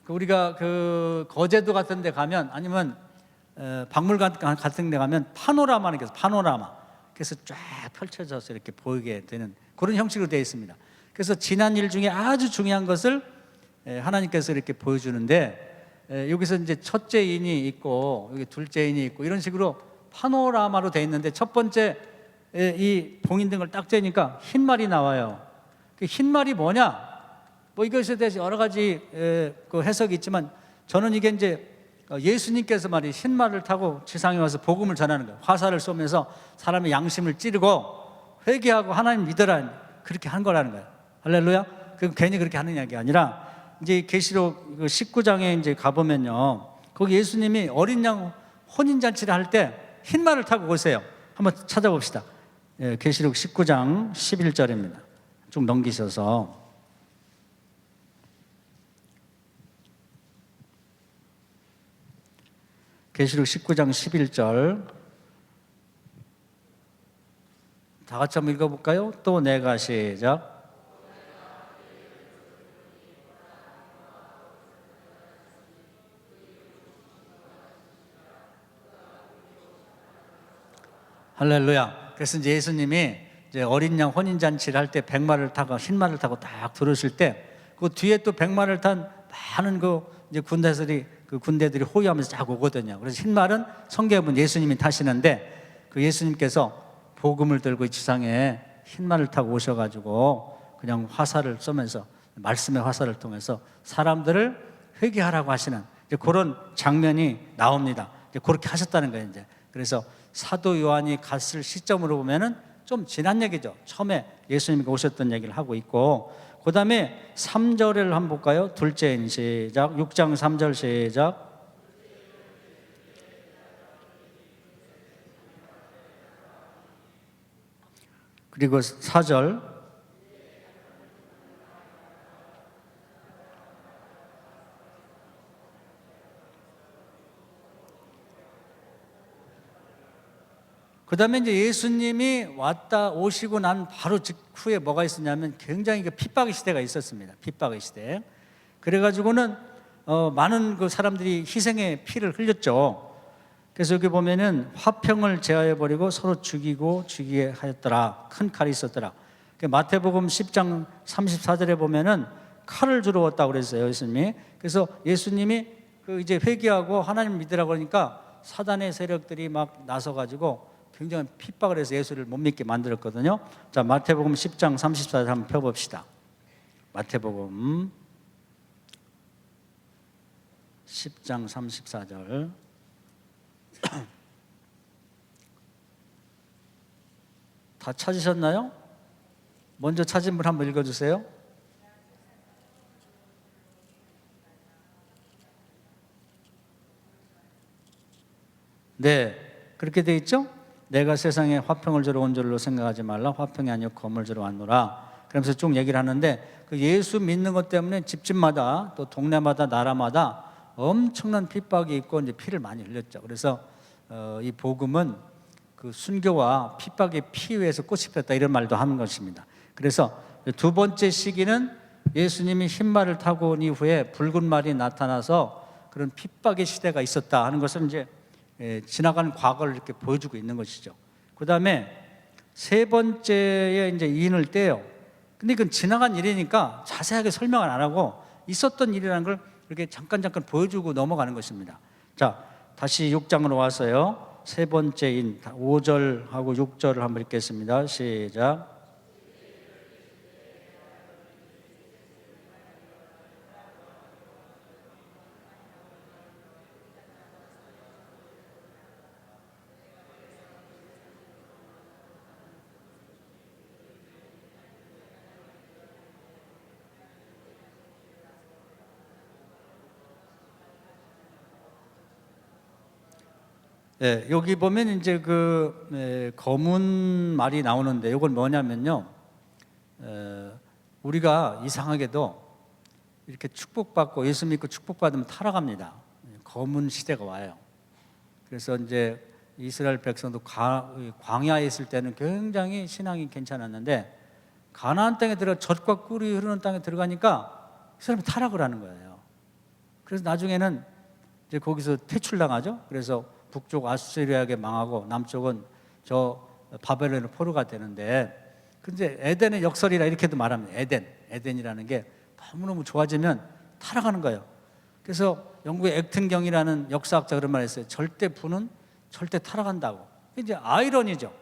우리가 그 거제도 같은 데 가면 아니면 박물관 같은 데 가면 파노라마는 게 파노라마. 그래서 쫙 펼쳐져서 이렇게 보이게 되는 그런 형식으로 되어 있습니다. 그래서 지난 일 중에 아주 중요한 것을 하나님께서 이렇게 보여주는데 여기서 이제 첫째 인이 있고 여기 둘째 인이 있고 이런 식으로 파노라마로 되어 있는데 첫 번째 이 봉인등을 딱 떼니까 흰 말이 나와요. 그 흰 말이 뭐냐? 뭐 이것에 대해서 여러 가지 그 해석이 있지만 저는 이게 이제 예수님께서 말이 흰 말을 타고 지상에 와서 복음을 전하는 거예요. 화살을 쏘면서 사람의 양심을 찌르고 회개하고 하나님 믿으라 그렇게 한 거라는 거예요. 할렐루야. 그 괜히 그렇게 하는 이야기가 아니라 이제 계시록 19장에 이제 가보면요, 거기 예수님이 어린 양 혼인 잔치를 할 때 흰 말을 타고 오세요. 한번 찾아봅시다. 계시록 19장 11절입니다. 쭉 넘기셔서 계시록 19장 11절 다 같이 한번 읽어볼까요? 또 내가 시작. 할렐루야. 그래서 이제 예수님이 이제 어린 양 혼인 잔치를 할 때 백마를 타고 흰마를 타고 딱 들어오실 때 그 뒤에 또 백마를 탄 많은 그 이제 군대들이 호위하면서 쫙 오거든요. 그래서 흰말은 성경에 보면 예수님이 타시는데 그 예수님께서 복음을 들고 지상에 흰말을 타고 오셔가지고 그냥 화살을 쏘면서 말씀의 화살을 통해서 사람들을 회개하라고 하시는 이제 그런 장면이 나옵니다. 이제 그렇게 하셨다는 거예요. 이제 그래서 사도 요한이 갔을 시점으로 보면은 좀 지난 얘기죠. 처음에 예수님이 오셨던 얘기를 하고 있고, 그 다음에 3절을 한번 볼까요? 둘째인 시작. 6장 3절 시작. 그리고 4절. 그 다음에 이제 예수님이 오시고 난 바로 직후에 뭐가 있었냐면 굉장히 그 핍박의 시대가 있었습니다. 핍박의 시대. 그래가지고는 많은 그 사람들이 희생의 피를 흘렸죠. 그래서 여기 보면은 화평을 제하여버리고 서로 죽이게 하였더라. 큰 칼이 있었더라. 마태복음 10장 34절에 보면은 칼을 주러 왔다고 그랬어요, 예수님이. 그래서 예수님이 그 이제 회개하고 하나님 믿으라고 하니까 사단의 세력들이 막 나서가지고 굉장히 핍박을 해서 예수를 못 믿게 만들었거든요. 자, 마태복음 10장 34절 한번 펴봅시다. 마태복음 10장 34절. 다 찾으셨나요? 먼저 찾은 분 한번 읽어주세요. 네, 그렇게 돼 있죠? 내가 세상에 화평을 주러 온 줄로 생각하지 말라. 화평이 아니요 검을 주러 왔노라. 그러면서 쭉 얘기를 하는데 그 예수 믿는 것 때문에 집집마다 또 동네마다 나라마다 엄청난 핍박이 있고 이제 피를 많이 흘렸죠. 그래서 이 복음은 그 순교와 핍박의 피 위에서 꽃이 폈다 이런 말도 하는 것입니다. 그래서 두 번째 시기는 예수님이 흰말을 타고 온 이후에 붉은 말이 나타나서 그런 핍박의 시대가 있었다 하는 것을 이제 지나간 과거를 이렇게 보여주고 있는 것이죠. 그 다음에 세 번째에 이제 인을 떼요. 근데 이건 지나간 일이니까 자세하게 설명을 안 하고 있었던 일이라는 걸 이렇게 잠깐 보여주고 넘어가는 것입니다. 자, 다시 6장으로 와서요. 세 번째 인 5절하고 6절을 한번 읽겠습니다. 시작. 예, 여기 보면 이제 검은 말이 나오는데 이건 뭐냐면요. 우리가 이상하게도 이렇게 축복받고 예수 믿고 축복받으면 타락합니다. 검은 시대가 와요. 그래서 이제 이스라엘 백성도 광야에 있을 때는 굉장히 신앙이 괜찮았는데 가나안 땅에 들어가 젖과 꿀이 흐르는 땅에 들어가니까 이 사람이 타락을 하는 거예요. 그래서 나중에는 이제 거기서 퇴출당하죠. 그래서 북쪽 아수리아에게 망하고 남쪽은 저 바벨론의 포로가 되는데, 근데 에덴의 역설이라 이렇게도 말합니다. 에덴이라는 게 너무너무 좋아지면 타락하는 거예요. 그래서 영국의 액튼경이라는 역사학자 그런 말 했어요. 절대 부는 절대 타락한다고. 이제 아이러니죠.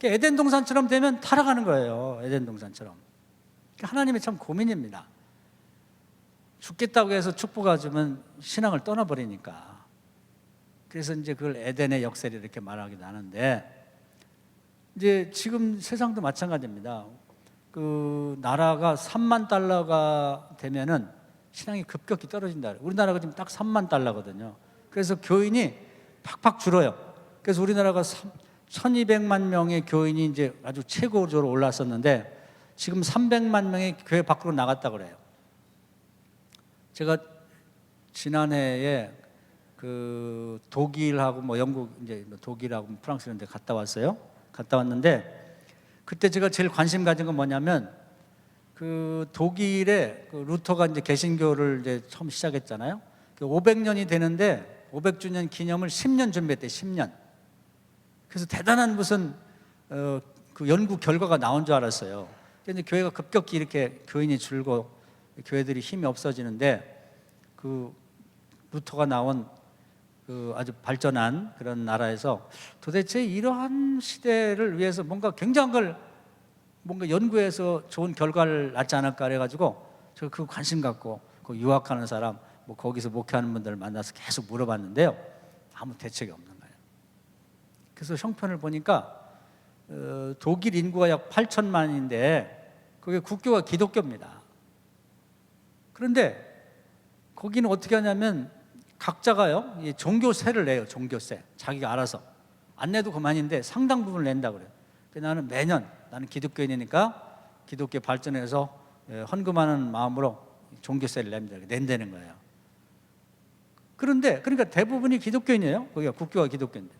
에덴 동산처럼 되면 타락하는 거예요. 에덴 동산처럼. 하나님의 참 고민입니다. 죽겠다고 해서 축복해주면 신앙을 떠나버리니까. 그래서 이제 그걸 에덴의 역설이 이렇게 말하기도 하는데, 이제 지금 세상도 마찬가지입니다. 그 나라가 3만 달러가 되면은 신앙이 급격히 떨어진다. 우리나라가 지금 딱 3만 달러거든요. 그래서 교인이 팍팍 줄어요. 그래서 우리나라가 1200만 명의 교인이 이제 아주 최고조로 올랐었는데 지금 300만 명의 교회 밖으로 나갔다 그래요. 제가 지난해에 그 독일하고 뭐 영국, 이제 독일하고 프랑스 이런 데 갔다 왔어요. 갔다 왔는데 그때 제가 제일 관심 가진 건 뭐냐면 그 독일에 그 루터가 이제 개신교를 이제 처음 시작했잖아요. 500년이 되는데 500주년 기념을 10년 준비했대. 10년. 그래서 대단한 무슨 그 연구 결과가 나온 줄 알았어요. 근데 교회가 급격히 이렇게 교인이 줄고 교회들이 힘이 없어지는데 그 루터가 나온 그 아주 발전한 그런 나라에서 도대체 이러한 시대를 위해서 뭔가 굉장한 걸 뭔가 연구해서 좋은 결과를 낳지 않을까 그래가지고 제가 그 관심 갖고 그 유학하는 사람 뭐 거기서 목회하는 분들을 만나서 계속 물어봤는데요. 아무 대책이 없는 거예요. 그래서 형편을 보니까 독일 인구가 약 8천만인데 그게 국교가 기독교입니다. 그런데 거기는 어떻게 하냐면 각자가요 종교세를 내요. 종교세 자기가 알아서 안 내도 그만인데 상당 부분을 낸다고 그래요. 나는 매년 나는 기독교인이니까 기독교 발전해서 헌금하는 마음으로 종교세를 낸다는 거예요. 그런데 그러니까 대부분이 기독교인이에요. 거기가 국교가 기독교인데.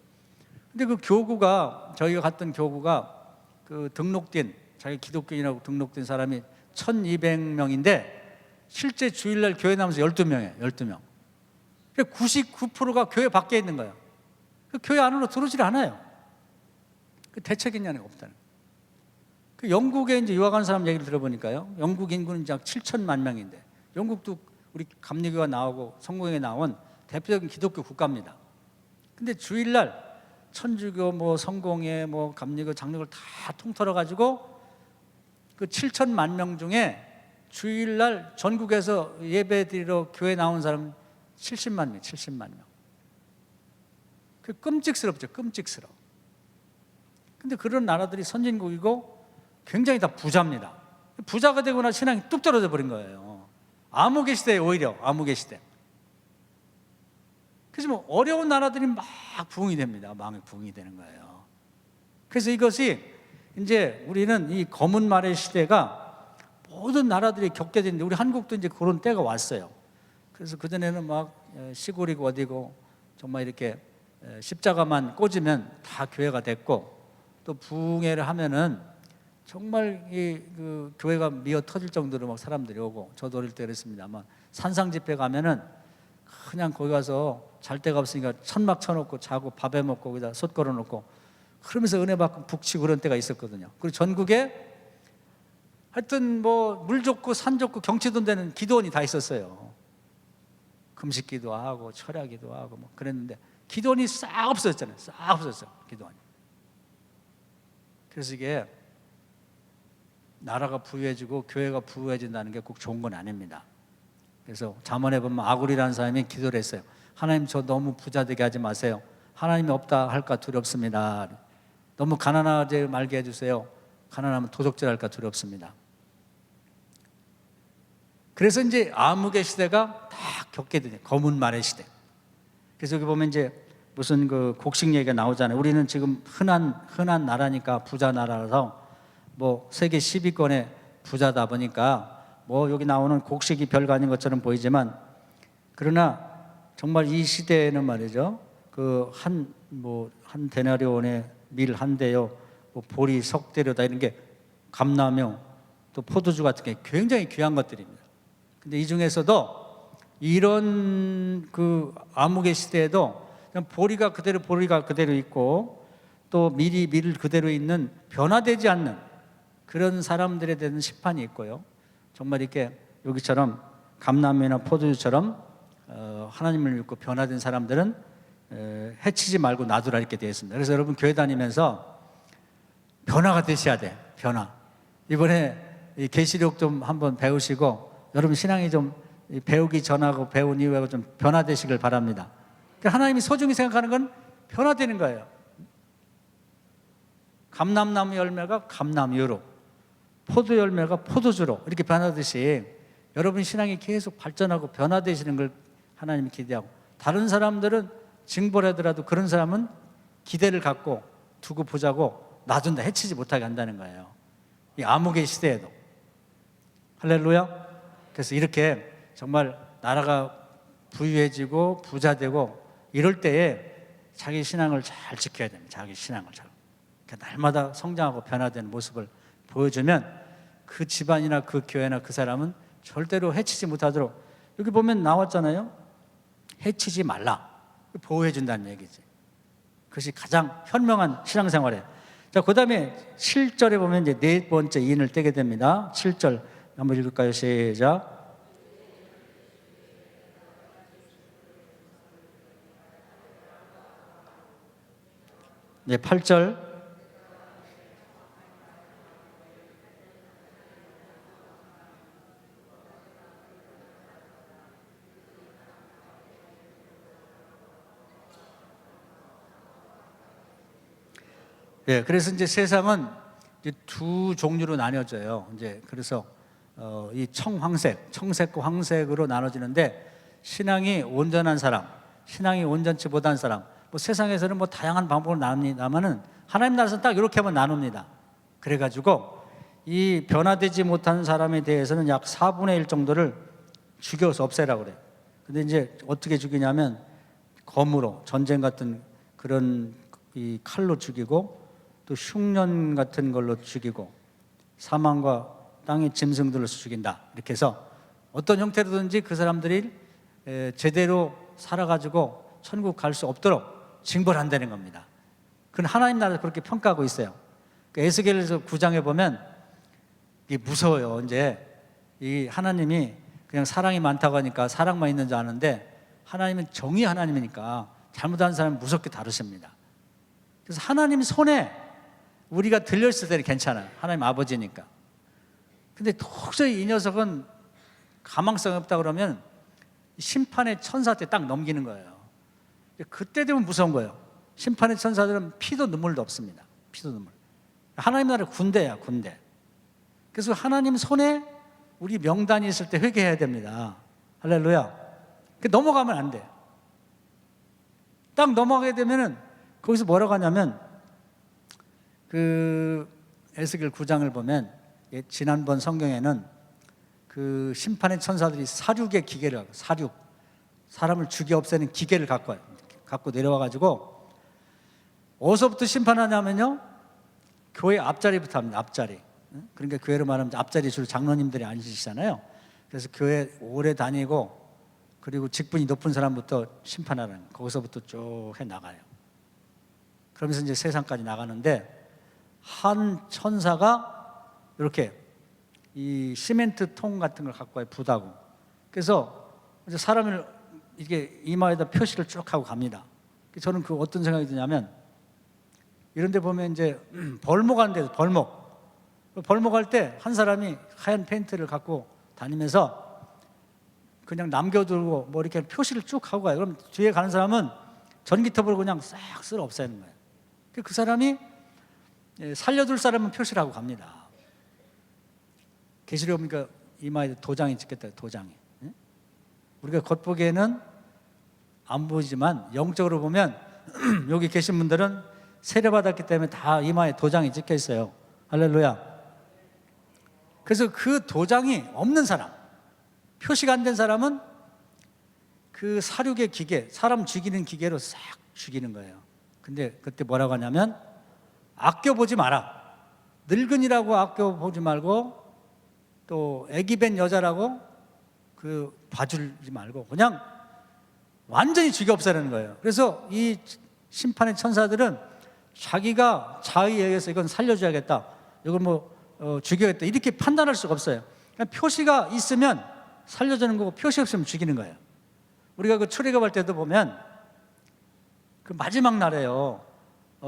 근데 그 교구가 저희가 갔던 교구가 그 등록된 자기 기독교인이라고 등록된 사람이 1200명인데 실제 주일날 교회 나오면서 12명이에요. 12명. 99%가 교회 밖에 있는 거예요. 그 교회 안으로 들어오질 않아요. 그 대책이 있냐는 게 없다는 거예요. 그 영국에 이제 유학한 사람 얘기를 들어보니까요. 영국 인구는 약 7천만 명인데 영국도 우리 감리교가 나오고 성공회 나온 대표적인 기독교 국가입니다. 근데 주일날 천주교 뭐 성공회 뭐 감리교 장로교를 다 통틀어 가지고 그 7천만 명 중에 주일날 전국에서 예배드리러 교회 나온 사람 70만 명, 70만 명. 그 끔찍스럽죠, 끔찍스러워. 근데 그런 나라들이 선진국이고 굉장히 다 부자입니다. 부자가 되거나 신앙이 뚝 떨어져 버린 거예요. 암흑의 시대에 오히려 암흑의 시대. 그래서 뭐 어려운 나라들이 막 부흥이 됩니다. 막 부흥이 되는 거예요. 그래서 이것이 이제 우리는 이 검은 말의 시대가 모든 나라들이 겪게 되는데 우리 한국도 이제 그런 때가 왔어요. 그래서 그전에는 막 시골이고 어디고 정말 이렇게 십자가만 꽂으면 다 교회가 됐고 또 부흥회를 하면은 정말 그 교회가 미어 터질 정도로 막 사람들이 오고 저도 어릴 때 그랬습니다만 산상 집회 가면은 그냥 거기 가서 잘 데가 없으니까 천막 쳐놓고 자고 밥해 먹고 거기다 솥 걸어놓고 그러면서 은혜 받고 북치고 그런 때가 있었거든요. 그리고 전국에 하여튼 뭐 물 좋고 산 좋고 경치도 되는 기도원이 다 있었어요. 금식 기도하고 철야 기도하고 뭐 그랬는데 기도원이 싹 없어졌잖아요. 싹 없어졌어요. 기도원이. 그래서 이게 나라가 부유해지고 교회가 부유해진다는 게 꼭 좋은 건 아닙니다. 그래서 잠언에 보면 아굴이라는 사람이 기도를 했어요. 하나님 저 너무 부자 되게 하지 마세요. 하나님이 없다 할까 두렵습니다. 너무 가난하지 말게 해주세요. 가난하면 도적질 할까 두렵습니다. 그래서 이제 암흑의 시대가 다 겪게 되죠. 검은 말의 시대. 그래서 여기 보면 이제 무슨 그 곡식 얘기가 나오잖아요. 우리는 지금 흔한 나라니까 부자 나라라서 뭐 세계 10위권의 부자다 보니까 뭐 여기 나오는 곡식이 별거 아닌 것처럼 보이지만, 그러나 정말 이 시대에는 말이죠, 그 한 데나리온의 밀 한 대요, 뭐 보리 석 대료다, 이런 게 감나무 또 포도주 같은 게 굉장히 귀한 것들입니다. 근데 이 중에서도 이런 그 암흑의 시대에도 그냥 보리가 그대로 있고, 또 밀이 그대로 있는 변화되지 않는 그런 사람들에 대한 심판이 있고요. 정말 이렇게 여기처럼 감나무나 포도주처럼 하나님을 믿고 변화된 사람들은 해치지 말고 놔두라, 이렇게 되어 있습니다. 그래서 여러분 교회 다니면서 변화가 되셔야 돼. 변화. 이번에 이 계시록 좀 한번 배우시고, 여러분 신앙이 좀 배우기 전하고 배운 이후에 좀 변화되시길 바랍니다. 그러니까 하나님이 소중히 생각하는 건 변화되는 거예요. 감람나무 열매가 감람유로, 포도 열매가 포도주로 이렇게 변하듯이 여러분 신앙이 계속 발전하고 변화되시는 걸 하나님이 기대하고, 다른 사람들은 징벌 하더라도 그런 사람은 기대를 갖고 두고 보자고 놔둔다, 해치지 못하게 한다는 거예요. 이 암흑의 시대에도. 할렐루야. 그래서 이렇게 정말 나라가 부유해지고 부자되고 이럴 때에 자기 신앙을 잘 지켜야 됩니다. 자기 신앙을 잘. 그러니까 날마다 성장하고 변화되는 모습을 보여주면 그 집안이나 그 교회나 그 사람은 절대로 해치지 못하도록, 여기 보면 나왔잖아요. 해치지 말라. 보호해 준다는 얘기지. 그것이 가장 현명한 신앙생활이에요. 자, 그 다음에 7절에 보면 이제 네 번째 인을 떼게 됩니다. 7절 한번 읽을까요? 시작. 네, 8절. 예, 그래서 이제 세상은 이제 두 종류로 나뉘어져요. 이제 그래서 이 청색과 황색으로 나눠지는데, 신앙이 온전한 사람, 신앙이 온전치 못한 사람, 뭐 세상에서는 뭐 다양한 방법으로 나눕니다만은 하나님 나라에서는 딱 이렇게 하면 나눕니다. 그래가지고 이 변화되지 못한 사람에 대해서는 약 4분의 1 정도를 죽여서 없애라고 그래요. 근데 이제 어떻게 죽이냐면 검으로, 전쟁 같은 그런 이 칼로 죽이고, 또 흉년 같은 걸로 죽이고, 사망과 땅의 짐승들로 죽인다. 이렇게 해서 어떤 형태로든지 그 사람들이 제대로 살아가지고 천국 갈 수 없도록 징벌한다는 겁니다. 그건 하나님 나라에서 그렇게 평가하고 있어요. 에스겔에서 9장에 보면 이게 무서워요. 이제 이 하나님이 그냥 사랑이 많다고 하니까 사랑만 있는 줄 아는데, 하나님은 정의 하나님이니까 잘못한 사람은 무섭게 다루십니다. 그래서 하나님 손에 우리가 들려있을 때는 괜찮아요. 하나님 아버지니까. 근데 도저히 이 녀석은 가망성이 없다 그러면 심판의 천사한테 딱 넘기는 거예요. 그때 되면 무서운 거예요. 심판의 천사들은 피도 눈물도 없습니다. 피도 눈물. 하나님 나라 군대야, 군대. 그래서 하나님 손에 우리 명단이 있을 때 회개해야 됩니다. 할렐루야. 넘어가면 안 돼. 딱 넘어가게 되면은 거기서 뭐라고 하냐면, 그 에스겔 9장을 보면 지난번 성경에는 그 심판의 천사들이 사륙의 기계를 갖고, 사람을 죽여 없애는 기계를 갖고 내려와가지고 어디서부터 심판하냐면요, 교회 앞자리부터 합니다. 앞자리. 그러니까 교회로 말하면 앞자리 주로 장로님들이 앉으시잖아요. 그래서 교회 오래 다니고 그리고 직분이 높은 사람부터 심판하는, 거기서부터 쭉 해 나가요. 그러면서 이제 세상까지 나가는데, 한 천사가 이렇게 이 시멘트 통 같은 걸 갖고 와요, 부다고. 그래서 이제 사람을 이게 이마에다 표시를 쭉 하고 갑니다. 저는 그 어떤 생각이 드냐면, 이런 데 보면 이제 벌목하는 데, 벌목할 때 한 사람이 하얀 페인트를 갖고 다니면서 그냥 남겨두고 뭐 이렇게 표시를 쭉 하고 가요. 그럼 뒤에 가는 사람은 전기톱으로 그냥 싹 쓸어 없애는 거예요. 그 사람이 살려둘 사람은 표시를 하고 갑니다. 계시록 보니까 이마에 도장이 찍혔다, 도장이. 우리가 겉보기에는 안 보이지만 영적으로 보면 여기 계신 분들은 세례받았기 때문에 다 이마에 도장이 찍혀 있어요. 할렐루야. 그래서 그 도장이 없는 사람, 표시가 안 된 사람은 그 사륙의 기계, 사람 죽이는 기계로 싹 죽이는 거예요. 근데 그때 뭐라고 하냐면 아껴보지 마라. 늙은이라고 아껴보지 말고 또 애기 뵌 여자라고 그 봐주지 말고 그냥 완전히 죽여 없애라는 거예요. 그래서 이 심판의 천사들은 자기가 자의에 의해서 이건 살려줘야겠다, 이걸 죽여야겠다 이렇게 판단할 수가 없어요. 그냥 표시가 있으면 살려주는 거고 표시 없으면 죽이는 거예요. 우리가 그 출애굽할 때도 보면 그 마지막 날에요,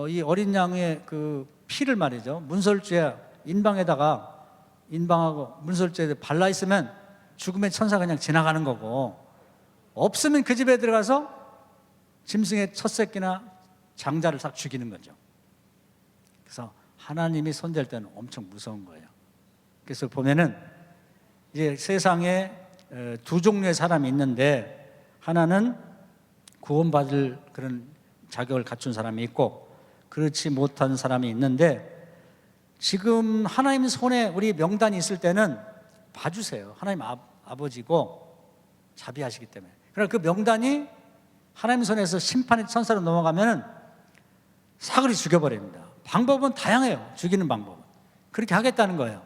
이 어린 양의 그 피를 말이죠, 문설주에 인방에다가 인방하고 문설주에 발라 있으면 죽음의 천사가 그냥 지나가는 거고, 없으면 그 집에 들어가서 짐승의 첫 새끼나 장자를 싹 죽이는 거죠. 그래서 하나님이 손댈 때는 엄청 무서운 거예요. 그래서 보면은 이제 세상에 두 종류의 사람이 있는데, 하나는 구원받을 그런 자격을 갖춘 사람이 있고 그렇지 못한 사람이 있는데, 지금 하나님 손에 우리 명단이 있을 때는 봐주세요. 하나님 아버지고 자비하시기 때문에. 그러나 그 명단이 하나님 손에서 심판의 천사로 넘어가면 사그리 죽여버립니다. 방법은 다양해요. 죽이는 방법은. 그렇게 하겠다는 거예요.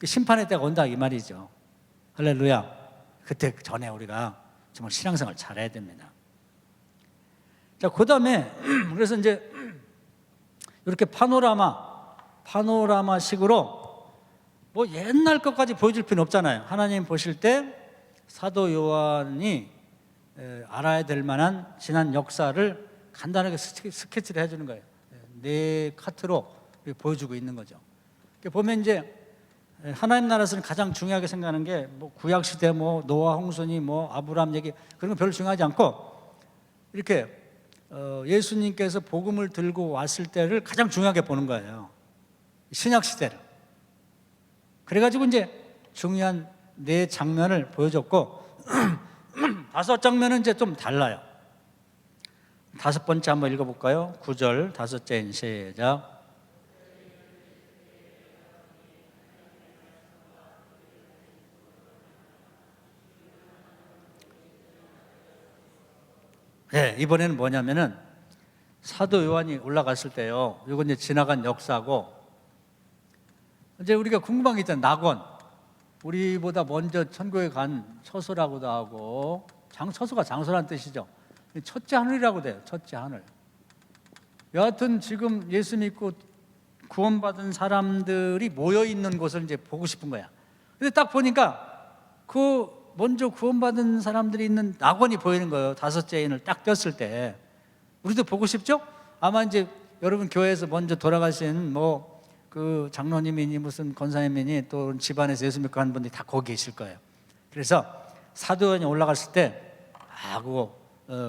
심판의 때가 온다 이 말이죠. 할렐루야. 그때 전에 우리가 정말 신앙생활 잘해야 됩니다. 자, 그 다음에 그래서 이제 이렇게 파노라마식으로 뭐 옛날 것까지 보여줄 필요는 없잖아요. 하나님 보실 때 사도 요한이 알아야 될 만한 지난 역사를 간단하게 스케치를 해주는 거예요. 네 카트로 보여주고 있는 거죠. 보면 이제 하나님 나라에서는 가장 중요하게 생각하는 게 뭐 구약 시대, 뭐 노아 홍수니, 뭐 아브라함 얘기, 그런 거 별로 중요하지 않고 이렇게 예수님께서 복음을 들고 왔을 때를 가장 중요하게 보는 거예요. 신약 시대를. 그래가지고 이제 중요한 네 장면을 보여줬고 다섯 장면은 이제 좀 달라요. 다섯 번째 한번 읽어볼까요? 9절 다섯째인 시작. 네, 이번에는 뭐냐면은 사도 요한이 올라갔을 때요, 이건 이제 지나간 역사고, 이제 우리가 궁금한 게 있잖아요. 낙원, 우리보다 먼저 천국에 간 처소라고도 하고, 처소가 장소란 뜻이죠. 첫째 하늘이라고 돼요. 첫째 하늘. 여하튼 지금 예수 믿고 구원받은 사람들이 모여 있는 곳을 이제 보고 싶은 거야. 근데 딱 보니까 그 먼저 구원받은 사람들이 있는 낙원이 보이는 거예요. 다섯째 인을 딱 꼈을 때. 우리도 보고 싶죠? 아마 이제 여러분 교회에서 먼저 돌아가신 뭐 그 장로님이니 무슨 권사님이니 또 집안에서 예수 믿고 하는 분들이 다 거기 계실 거예요. 그래서 사도 요한이 올라갔을 때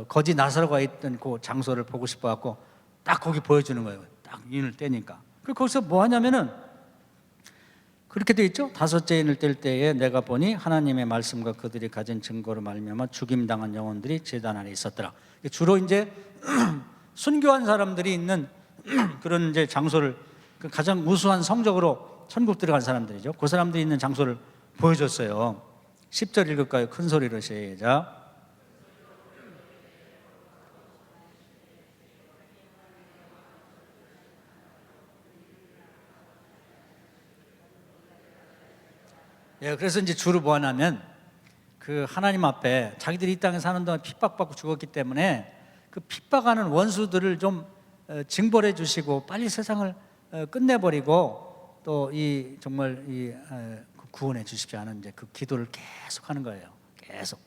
거지 나사로가 있던 그 장소를 보고 싶어 갖고 딱 거기 보여주는 거예요. 딱 인을 떼니까. 그 거기서 뭐 하냐면은 그렇게 돼 있죠. 다섯째 인을 뗄 때에 내가 보니 하나님의 말씀과 그들이 가진 증거로 말미암아 죽임당한 영혼들이 제단 안에 있었더라. 주로 이제 순교한 사람들이 있는 그런 이제 장소를, 가장 우수한 성적으로 천국 들어간 사람들이죠. 그 사람들이 있는 장소를 보여줬어요. 10절 읽을까요? 큰 소리로 시작. 예, 그래서 이제 주로 뭐 하냐면 그 하나님 앞에 자기들이 이 땅에 사는 동안 핍박받고 죽었기 때문에 그 핍박하는 원수들을 좀 징벌해 주시고 빨리 세상을 끝내버리고 또 이 정말 이 구원해 주십시오 하는 이제 그 기도를 계속 하는 거예요. 계속.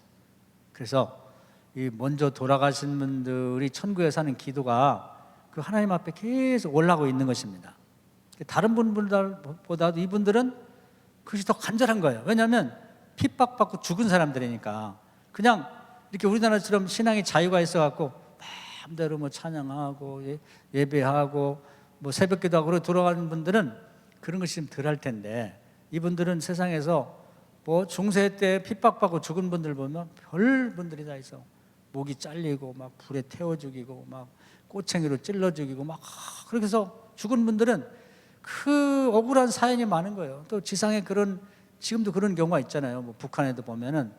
그래서 이 먼저 돌아가신 분들이 천국에 사는 기도가 그 하나님 앞에 계속 올라오고 있는 것입니다. 다른 분들보다도 이분들은 그것이 더 간절한 거예요. 왜냐하면 핍박받고 죽은 사람들이니까. 그냥 이렇게 우리나라처럼 신앙의 자유가 있어갖고 마음대로 뭐 찬양하고 예배하고 뭐 새벽기도하고 그러고 돌아가는 분들은 그런 것이 좀 덜 할 텐데, 이분들은 세상에서 뭐 중세 때 핍박받고 죽은 분들 보면 별 분들이 다 있어. 목이 잘리고 막 불에 태워 죽이고 막 꼬챙이로 찔러 죽이고 막 그렇게 해서 죽은 분들은 그 억울한 사연이 많은 거예요. 또 지상에 지금도 그런 경우가 있잖아요. 뭐 북한에도 보면은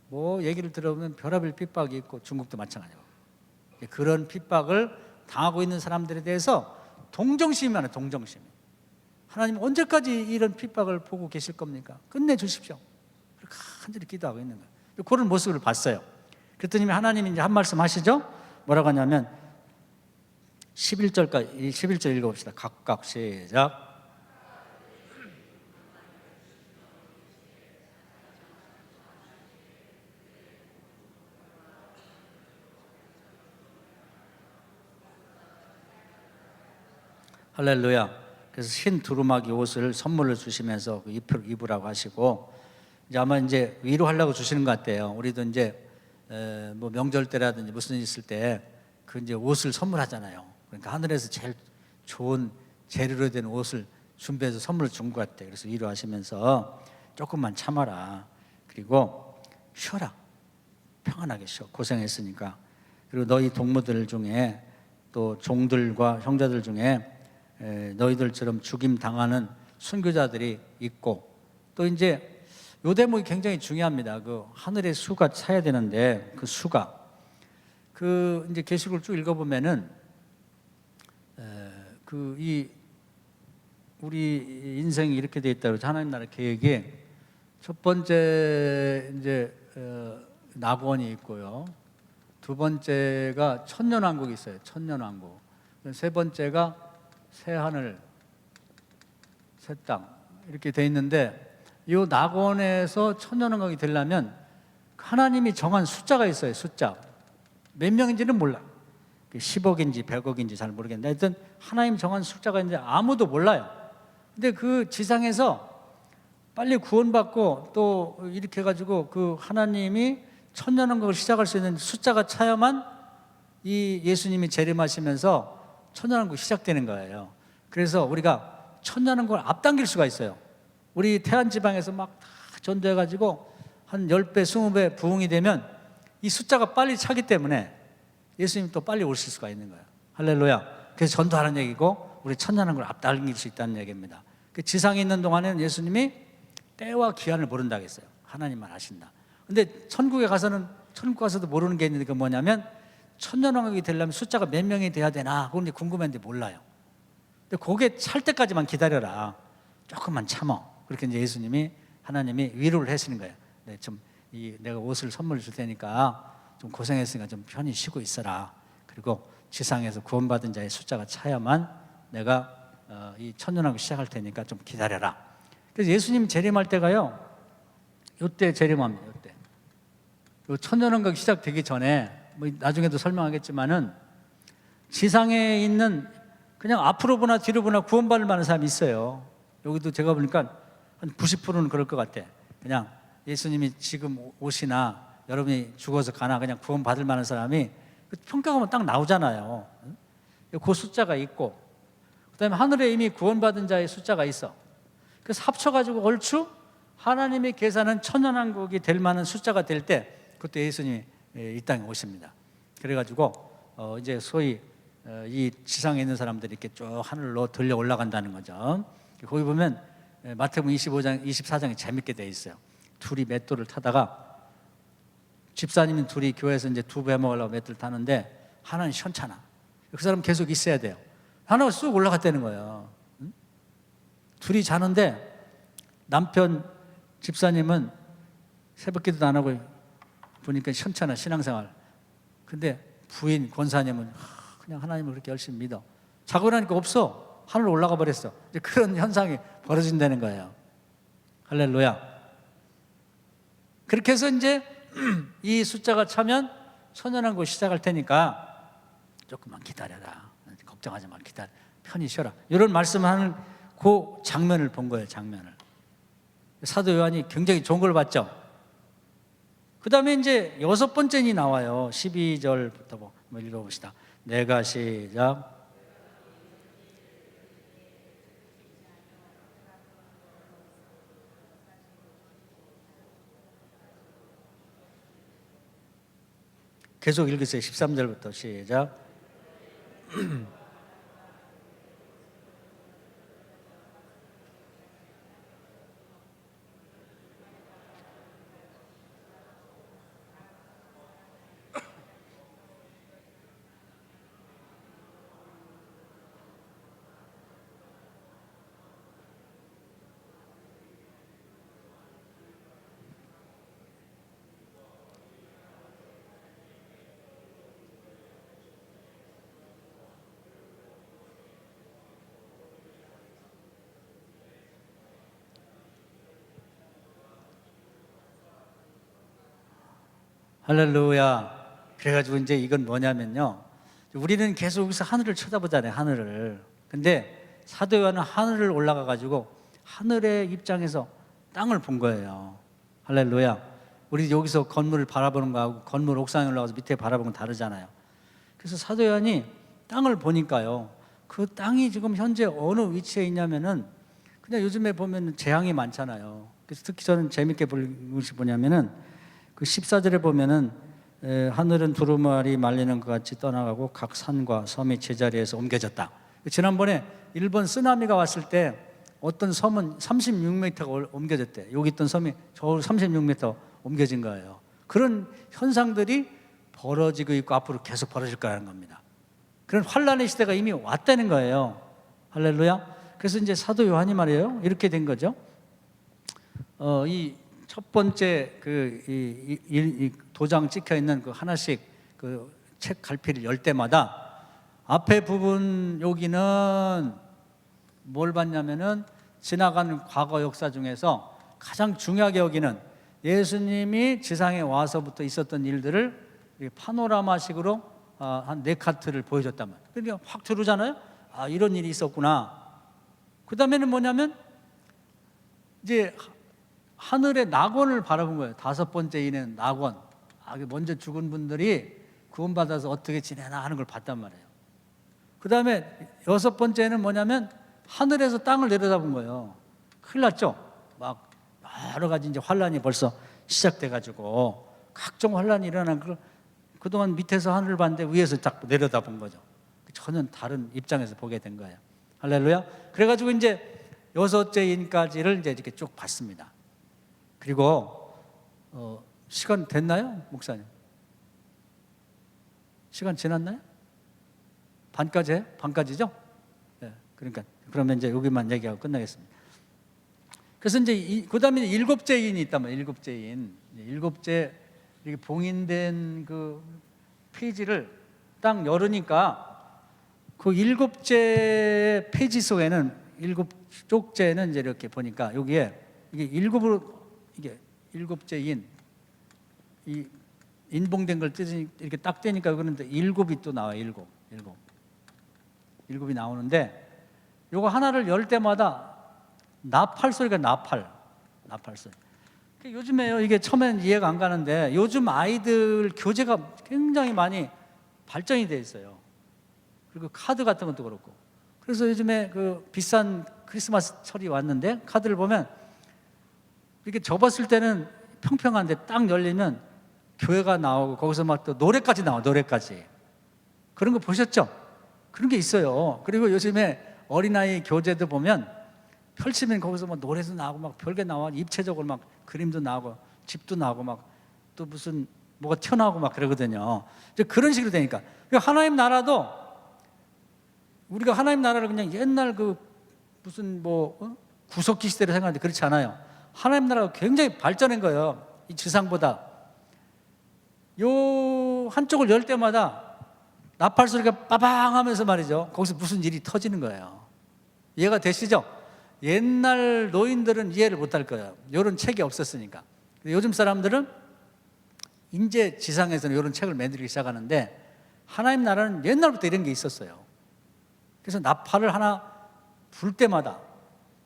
뭐 얘기를 들어보면 별의별 핍박이 있고 중국도 마찬가지고 그런 핍박을 당하고 있는 사람들에 대해서 동정심이 많아요. 동정심이. 하나님 언제까지 이런 핍박을 보고 계실 겁니까? 끝내주십시오. 그렇게 간절히 기도하고 있는 거예요. 그런 모습을 봤어요. 그랬더니 하나님이 이제 한 말씀 하시죠. 뭐라고 하냐면 11절 읽어봅시다. 각각 시작. 할렐루야. 그래서 흰 두루마기 옷을 선물로 주시면서 입으라고 하시고, 이제 아마 이제 위로하려고 주시는 것 같아요. 우리도 이제 뭐 명절 때라든지 무슨 일 있을 때 그 이제 옷을 선물하잖아요. 그러니까 하늘에서 제일 좋은 재료로 된 옷을 준비해서 선물을 준 것 같아요. 그래서 위로하시면서 조금만 참아라. 그리고 쉬어라. 평안하게 쉬어. 고생했으니까. 그리고 너희 동무들 중에 또 종들과 형제들 중에 너희들처럼 죽임 당하는 순교자들이 있고, 또 이제 요 대목이 굉장히 중요합니다. 그 하늘의 수가 차야 되는데 그 수가 그 이제 계시록을 쭉 읽어보면은 우리 인생이 이렇게 돼 있다고 하나님 나라 계획이 첫 번째 이제 낙원이 있고요. 두 번째가 천년왕국이 있어요. 천년왕국. 세 번째가 새 하늘, 새 땅 이렇게 돼 있는데 이 낙원에서 천년왕국이 되려면 하나님이 정한 숫자가 있어요. 숫자. 몇 명인지는 몰라. 10억인지 100억인지 잘 모르겠는데 하여튼 하나님 정한 숫자가 있는데 아무도 몰라요. 근데 그 지상에서 빨리 구원받고 또 이렇게 해가지고 그 하나님이 천년왕국을 시작할 수 있는 숫자가 차야만 이 예수님이 재림하시면서 천년왕국이 시작되는 거예요. 그래서 우리가 천년왕국을 앞당길 수가 있어요. 우리 태안 지방에서 막 다 전도해가지고 한 10배, 20배 부흥이 되면 이 숫자가 빨리 차기 때문에 예수님이 또 빨리 오실 수가 있는 거예요. 할렐루야. 그래서 전도하는 얘기고 우리 천년왕국을 앞당길 수 있다는 얘기입니다. 그 지상에 있는 동안에는 예수님이 때와 기한을 모른다고 했어요. 하나님만 하신다. 근데 천국 가서도 모르는 게 있는데 그 뭐냐면 천년왕국이 되려면 숫자가 몇 명이 돼야 되나 그건 이제 궁금했는데 몰라요. 근데 그게 찰 때까지만 기다려라. 조금만 참어. 그렇게 이제 하나님이 위로를 하시는 거예요. 네, 내가 옷을 선물 줄 테니까 좀 고생했으니까 좀 편히 쉬고 있어라. 그리고 지상에서 구원받은 자의 숫자가 차야만 내가 이 천년왕국 시작할 테니까 좀 기다려라. 그래서 예수님 재림할 때가요, 요때 재림합니다. 요때. 요 천년왕국 시작되기 전에 뭐 나중에도 설명하겠지만은 지상에 있는 그냥 앞으로 보나 뒤로 보나 구원받을 만한 사람이 있어요. 여기도 제가 보니까 한 90%는 그럴 것 같아. 그냥 예수님이 지금 오시나 여러분이 죽어서 가나 그냥 구원받을 만한 사람이 평가하면 딱 나오잖아요. 그 숫자가 있고 그다음에 하늘에 이미 구원받은 자의 숫자가 있어. 그래서 합쳐가지고 얼추 하나님이 계산한 천년왕국이 될 만한 숫자가 될 때 그때 예수님이 이 땅에 오십니다. 그래가지고 이제 소위 이 지상에 있는 사람들이 이렇게 쭉 하늘로 들려 올라간다는 거죠. 거기 보면 마태복음 25장, 24장이 재밌게 돼 있어요. 둘이 맷돌을 타다가 집사님은 둘이 교회에서 이제 두부 해 먹으려고 맷돌 타는데 하나는 시원찮아. 그 사람은 계속 있어야 돼요. 하나가 쑥 올라갔다는 거예요. 응? 둘이 자는데 남편 집사님은 새벽기도도 안 하고 보니까 시원찮아 신앙생활. 근데 부인 권사님은 그냥 하나님을 그렇게 열심히 믿어. 자고 나니까 없어. 하늘로 올라가 버렸어. 이제 그런 현상이 벌어진다는 거예요. 할렐루야. 그렇게 해서 이제 이 숫자가 차면 천년왕국 시작할 테니까 조금만 기다려라. 걱정하지 마. 기다려. 편히 쉬어라. 이런 말씀하는 그 장면을 본 거예요. 장면을. 사도 요한이 굉장히 좋은 걸 봤죠. 그 다음에 이제 6번째니 나와요. 12절부터 한번 읽어봅시다. 내가 시작. 계속 읽으세요. 13절부터 시작. 할렐루야. 그래가지고 이제 이건 뭐냐면요, 우리는 계속 여기서 하늘을 쳐다보잖아요, 하늘을. 근데 사도 요한은 하늘을 올라가 가지고 하늘의 입장에서 땅을 본 거예요. 할렐루야. 우리 여기서 건물을 바라보는 거하고 건물 옥상에 올라가서 밑에 바라보는 건 다르잖아요. 그래서 사도 요한이 땅을 보니까요, 그 땅이 지금 현재 어느 위치에 있냐면은, 그냥 요즘에 보면 재앙이 많잖아요. 그래서 특히 저는 재밌게 본 것이 뭐냐면은, 그 14절에 보면은 하늘은 두루마리 말리는 것 같이 떠나가고 각 산과 섬이 제자리에서 옮겨졌다. 지난번에 일본 쓰나미가 왔을 때 어떤 섬은 36m가 옮겨졌대. 여기 있던 섬이 저 36m 옮겨진 거예요. 그런 현상들이 벌어지고 있고 앞으로 계속 벌어질 거라는 겁니다. 그런 환란의 시대가 이미 왔다는 거예요. 할렐루야. 그래서 이제 사도 요한이 말이에요, 이렇게 된 거죠. 이 첫 번째 이 도장 찍혀 있는 그 하나씩 그 책 갈피를 열 때마다 앞에 부분 여기는 뭘 봤냐면은, 지나간 과거 역사 중에서 가장 중요하게 여기는 예수님이 지상에 와서부터 있었던 일들을 파노라마식으로 한 4카트를 보여줬단 말이에요. 그러니까 확 들어오잖아요. 아, 이런 일이 있었구나. 그 다음에는 뭐냐면 이제 하늘의 낙원을 바라본 거예요. 5번째 인은 낙원. 먼저 죽은 분들이 구원받아서 어떻게 지내나 하는 걸 봤단 말이에요. 그 다음에 6번째는 뭐냐면 하늘에서 땅을 내려다본 거예요. 큰일 났죠. 막 여러 가지 이제 환란이 벌써 시작돼가지고 각종 환란이 일어난 걸 그동안 밑에서 하늘을 봤는데 위에서 딱 내려다본 거죠. 전혀 다른 입장에서 보게 된 거예요. 할렐루야. 그래가지고 이제 6째 인까지를 이제 이렇게 쭉 봤습니다. 그리고 시간 됐나요, 목사님? 시간 지났나요? 반까지 해요? 반까지죠? 네, 그러니까 그러면 이제 여기만 얘기하고 끝나겠습니다. 그래서 이제 그 다음에 7째 인이 있단 말이에요. 7째 인, 7째 이렇게 봉인된 그 페이지를 딱 열으니까 그 7째 페이지 속에는 7쪽째는 이제 이렇게 보니까 여기에 이게 7으로 이게 7째 인, 이 인봉된 걸 뜯으니 이렇게 딱 떼니까 그런데 7이 또 나와요. 7이 나오는데 요거 하나를 열 때마다 나팔 소리가 나팔 소리. 요즘에요, 이게 처음엔 이해가 안 가는데 요즘 아이들 교재가 굉장히 많이 발전이 돼 있어요. 그리고 카드 같은 것도 그렇고. 그래서 요즘에 그 비싼 크리스마스 철이 왔는데 카드를 보면 이렇게 접었을 때는 평평한데 딱 열리면 교회가 나오고 거기서 막 또 노래까지 나와. 노래까지. 그런 거 보셨죠? 그런 게 있어요. 그리고 요즘에 어린아이 교재도 보면 펼치면 거기서 막 노래도 나오고 막 별게 나와. 입체적으로 막 그림도 나오고 집도 나오고 막 또 무슨 뭐가 튀어나오고 막 그러거든요. 이제 그런 식으로 되니까 하나님 나라도 우리가 하나님 나라를 그냥 옛날 그 무슨 뭐 구석기 시대로 생각하는데 그렇지 않아요. 하나님 나라가 굉장히 발전한 거예요. 이 지상보다. 요 한쪽을 열 때마다 나팔 소리가 빠방 하면서 말이죠. 거기서 무슨 일이 터지는 거예요. 이해가 되시죠? 옛날 노인들은 이해를 못할 거예요. 이런 책이 없었으니까. 요즘 사람들은 이제 지상에서는 이런 책을 만들기 시작하는데 하나님 나라는 옛날부터 이런 게 있었어요. 그래서 나팔을 하나 불 때마다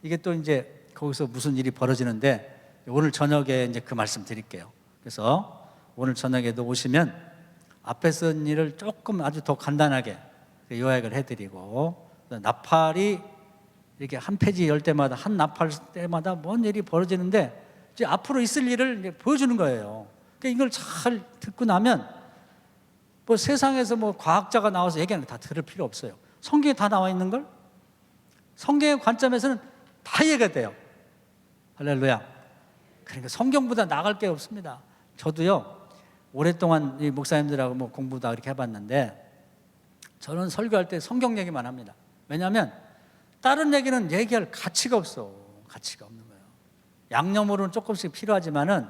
이게 또 이제 거기서 무슨 일이 벌어지는데 오늘 저녁에 이제 그 말씀 드릴게요. 그래서 오늘 저녁에도 오시면 앞에 쓴 일을 조금 아주 더 간단하게 요약을 해드리고, 나팔이 이렇게 한 페이지 열 때마다 한 나팔 때마다 뭔 일이 벌어지는데 이제 앞으로 있을 일을 이제 보여주는 거예요. 그러니까 이걸 잘 듣고 나면 뭐 세상에서 뭐 과학자가 나와서 얘기하는 거 다 들을 필요 없어요. 성경에 다 나와 있는 걸 성경의 관점에서는 다 이해가 돼요. 할렐루야. 그러니까 성경보다 나갈 게 없습니다. 저도요, 오랫동안 이 목사님들하고 뭐 공부도 이렇게 해봤는데, 저는 설교할 때 성경 얘기만 합니다. 왜냐하면 다른 얘기는 얘기할 가치가 없어. 가치가 없는 거예요. 양념으로는 조금씩 필요하지만은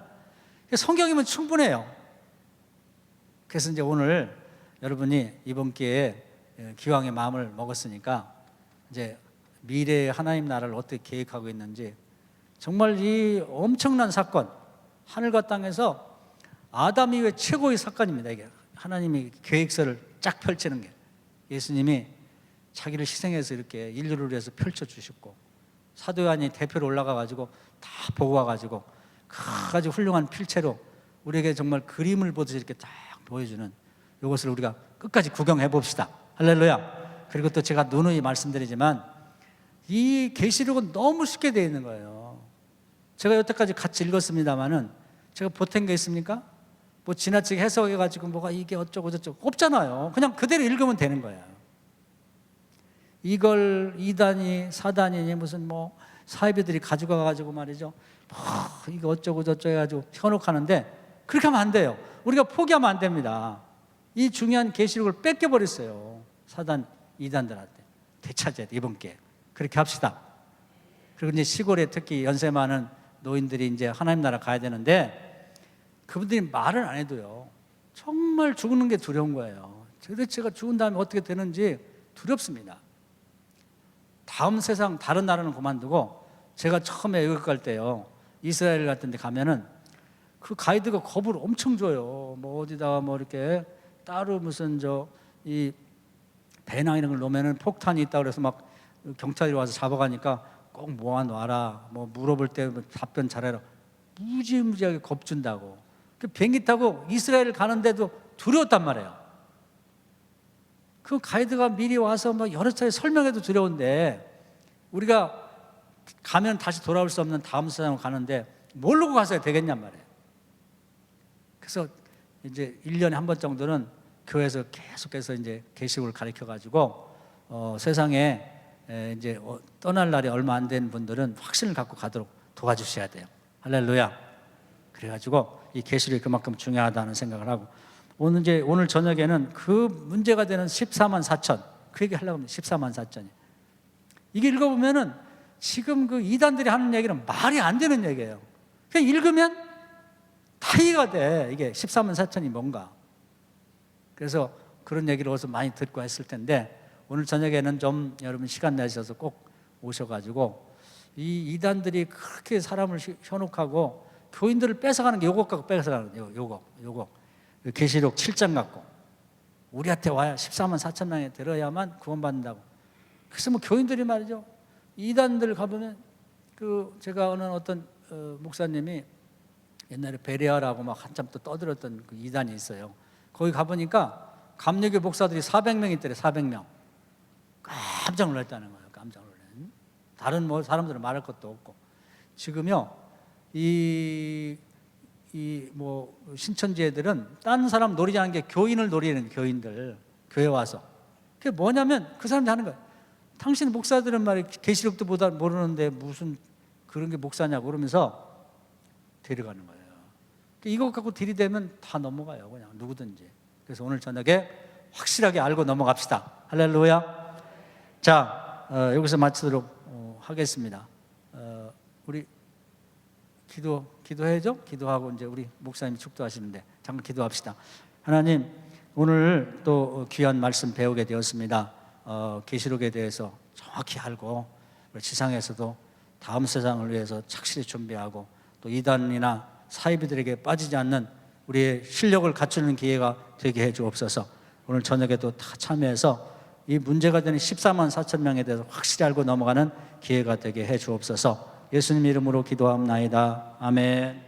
성경이면 충분해요. 그래서 이제 오늘 여러분이 이번 기회에 기왕의 마음을 먹었으니까 이제 미래의 하나님 나라를 어떻게 계획하고 있는지, 정말 이 엄청난 사건, 하늘과 땅에서 아담 이후에 최고의 사건입니다. 이게 하나님이 계획서를 쫙 펼치는 게, 예수님이 자기를 희생해서 이렇게 인류를 위해서 펼쳐주셨고, 사도 요한이 대표로 올라가가지고 다 보고 와가지고 아주 훌륭한 필체로 우리에게 정말 그림을 보듯이 이렇게 딱 보여주는, 이것을 우리가 끝까지 구경해 봅시다. 할렐루야. 그리고 또 제가 누누이 말씀드리지만 이 계시록은 너무 쉽게 되어 있는 거예요. 제가 여태까지 같이 읽었습니다마는 제가 보탠 게 있습니까? 뭐 지나치게 해석해가지고 뭐가 이게 어쩌고 저쩌고 없잖아요. 그냥 그대로 읽으면 되는 거예요. 이걸 이단이 사단이니 무슨 뭐 사이비들이 가져가가지고 말이죠, 이거 어쩌고 저쩌고 해가지고 현혹하는데, 그렇게 하면 안 돼요. 우리가 포기하면 안 됩니다. 이 중요한 계시록을 뺏겨버렸어요, 사단 이단들한테. 되찾아야 돼, 이번 기회에. 그렇게 합시다. 그리고 이제 시골에 특히 연세 많은 노인들이 이제 하나님 나라 가야 되는데, 그분들이 말을 안 해도요, 정말 죽는 게 두려운 거예요. 도대체가 죽은 다음에 어떻게 되는지 두렵습니다. 다음 세상 다른 나라는 그만두고, 제가 처음에 외국 갈 때요, 이스라엘 같은 데 가면은 그 가이드가 겁을 엄청 줘요. 뭐 어디다가 뭐 이렇게 따로 무슨 이 배낭 이런 걸 놓으면은 폭탄이 있다고 그래서 막 경찰이 와서 잡아가니까 꼭 모아놔라, 뭐 물어볼 때 답변 잘해라, 무지무지하게 겁준다고. 그 비행기 타고 이스라엘 가는데도 두려웠단 말이에요. 그 가이드가 미리 와서 막 여러 차례 설명해도 두려운데, 우리가 가면 다시 돌아올 수 없는 다음 세상으로 가는데 모르고 가서야 되겠냔 말이에요. 그래서 이제 1년에 한 번 정도는 교회에서 계속해서 이제 계시록을 가르쳐가지고 세상에 이제 떠날 날이 얼마 안 된 분들은 확신을 갖고 가도록 도와주셔야 돼요. 할렐루야. 그래가지고 이 계시록이 그만큼 중요하다는 생각을 하고, 오늘 저녁에는 그 문제가 되는 14만 4천, 그 얘기 하려고 합니다. 14만 4천이. 이게 읽어보면은 지금 그 이단들이 하는 얘기는 말이 안 되는 얘기예요. 그냥 읽으면 다 이해가 돼. 이게 14만 4천이 뭔가. 그래서 그런 얘기를 어디서 많이 듣고 했을 텐데, 오늘 저녁에는 좀 여러분 시간 내셔서 꼭 오셔가지고, 이 이단들이 그렇게 사람을 현혹하고 교인들을 뺏어가는 게 요것 갖고 뺏어가는 거예요. 요거 계시록 7장 갖고 우리한테 와야 14만 4천 명이 들어야만 구원받는다고. 그래서 뭐 교인들이 말이죠, 이단들 가보면 제가 아는 어떤 목사님이 옛날에 베레아라고 막 한참 또 떠들었던 그 이단이 있어요. 거기 가보니까 감리교 목사들이 400명 있더래. 400명. 깜짝 놀랐다는 거예요. 깜짝 놀랐. 다른 뭐 사람들은 말할 것도 없고. 지금요, 이 뭐 신천지 애들은 딴 사람 노리지 않은 게 교인을 노리는, 교인들 교회 와서. 그게 뭐냐면 그 사람들이 하는 거예요. 당신 목사들은 말이야 계시록도 모르는데 무슨 그런 게 목사냐고 그러면서 데려가는 거예요. 이거 갖고 들이대면 다 넘어가요, 그냥 누구든지. 그래서 오늘 저녁에 확실하게 알고 넘어갑시다. 할렐루야. 자, 여기서 마치도록 하겠습니다. 우리 기도해야죠. 기도하고 이제 우리 목사님이 축도하시는데 잠깐 기도합시다. 하나님, 오늘 또 귀한 말씀 배우게 되었습니다. 계시록에 대해서 정확히 알고 지상에서도 다음 세상을 위해서 착실히 준비하고, 또 이단이나 사이비들에게 빠지지 않는 우리의 실력을 갖추는 기회가 되게 해 주옵소서. 오늘 저녁에도 다 참여해서 이 문제가 되는 14만 4천 명에 대해서 확실히 알고 넘어가는 기회가 되게 해 주옵소서. 예수님 이름으로 기도합나이다. 아멘.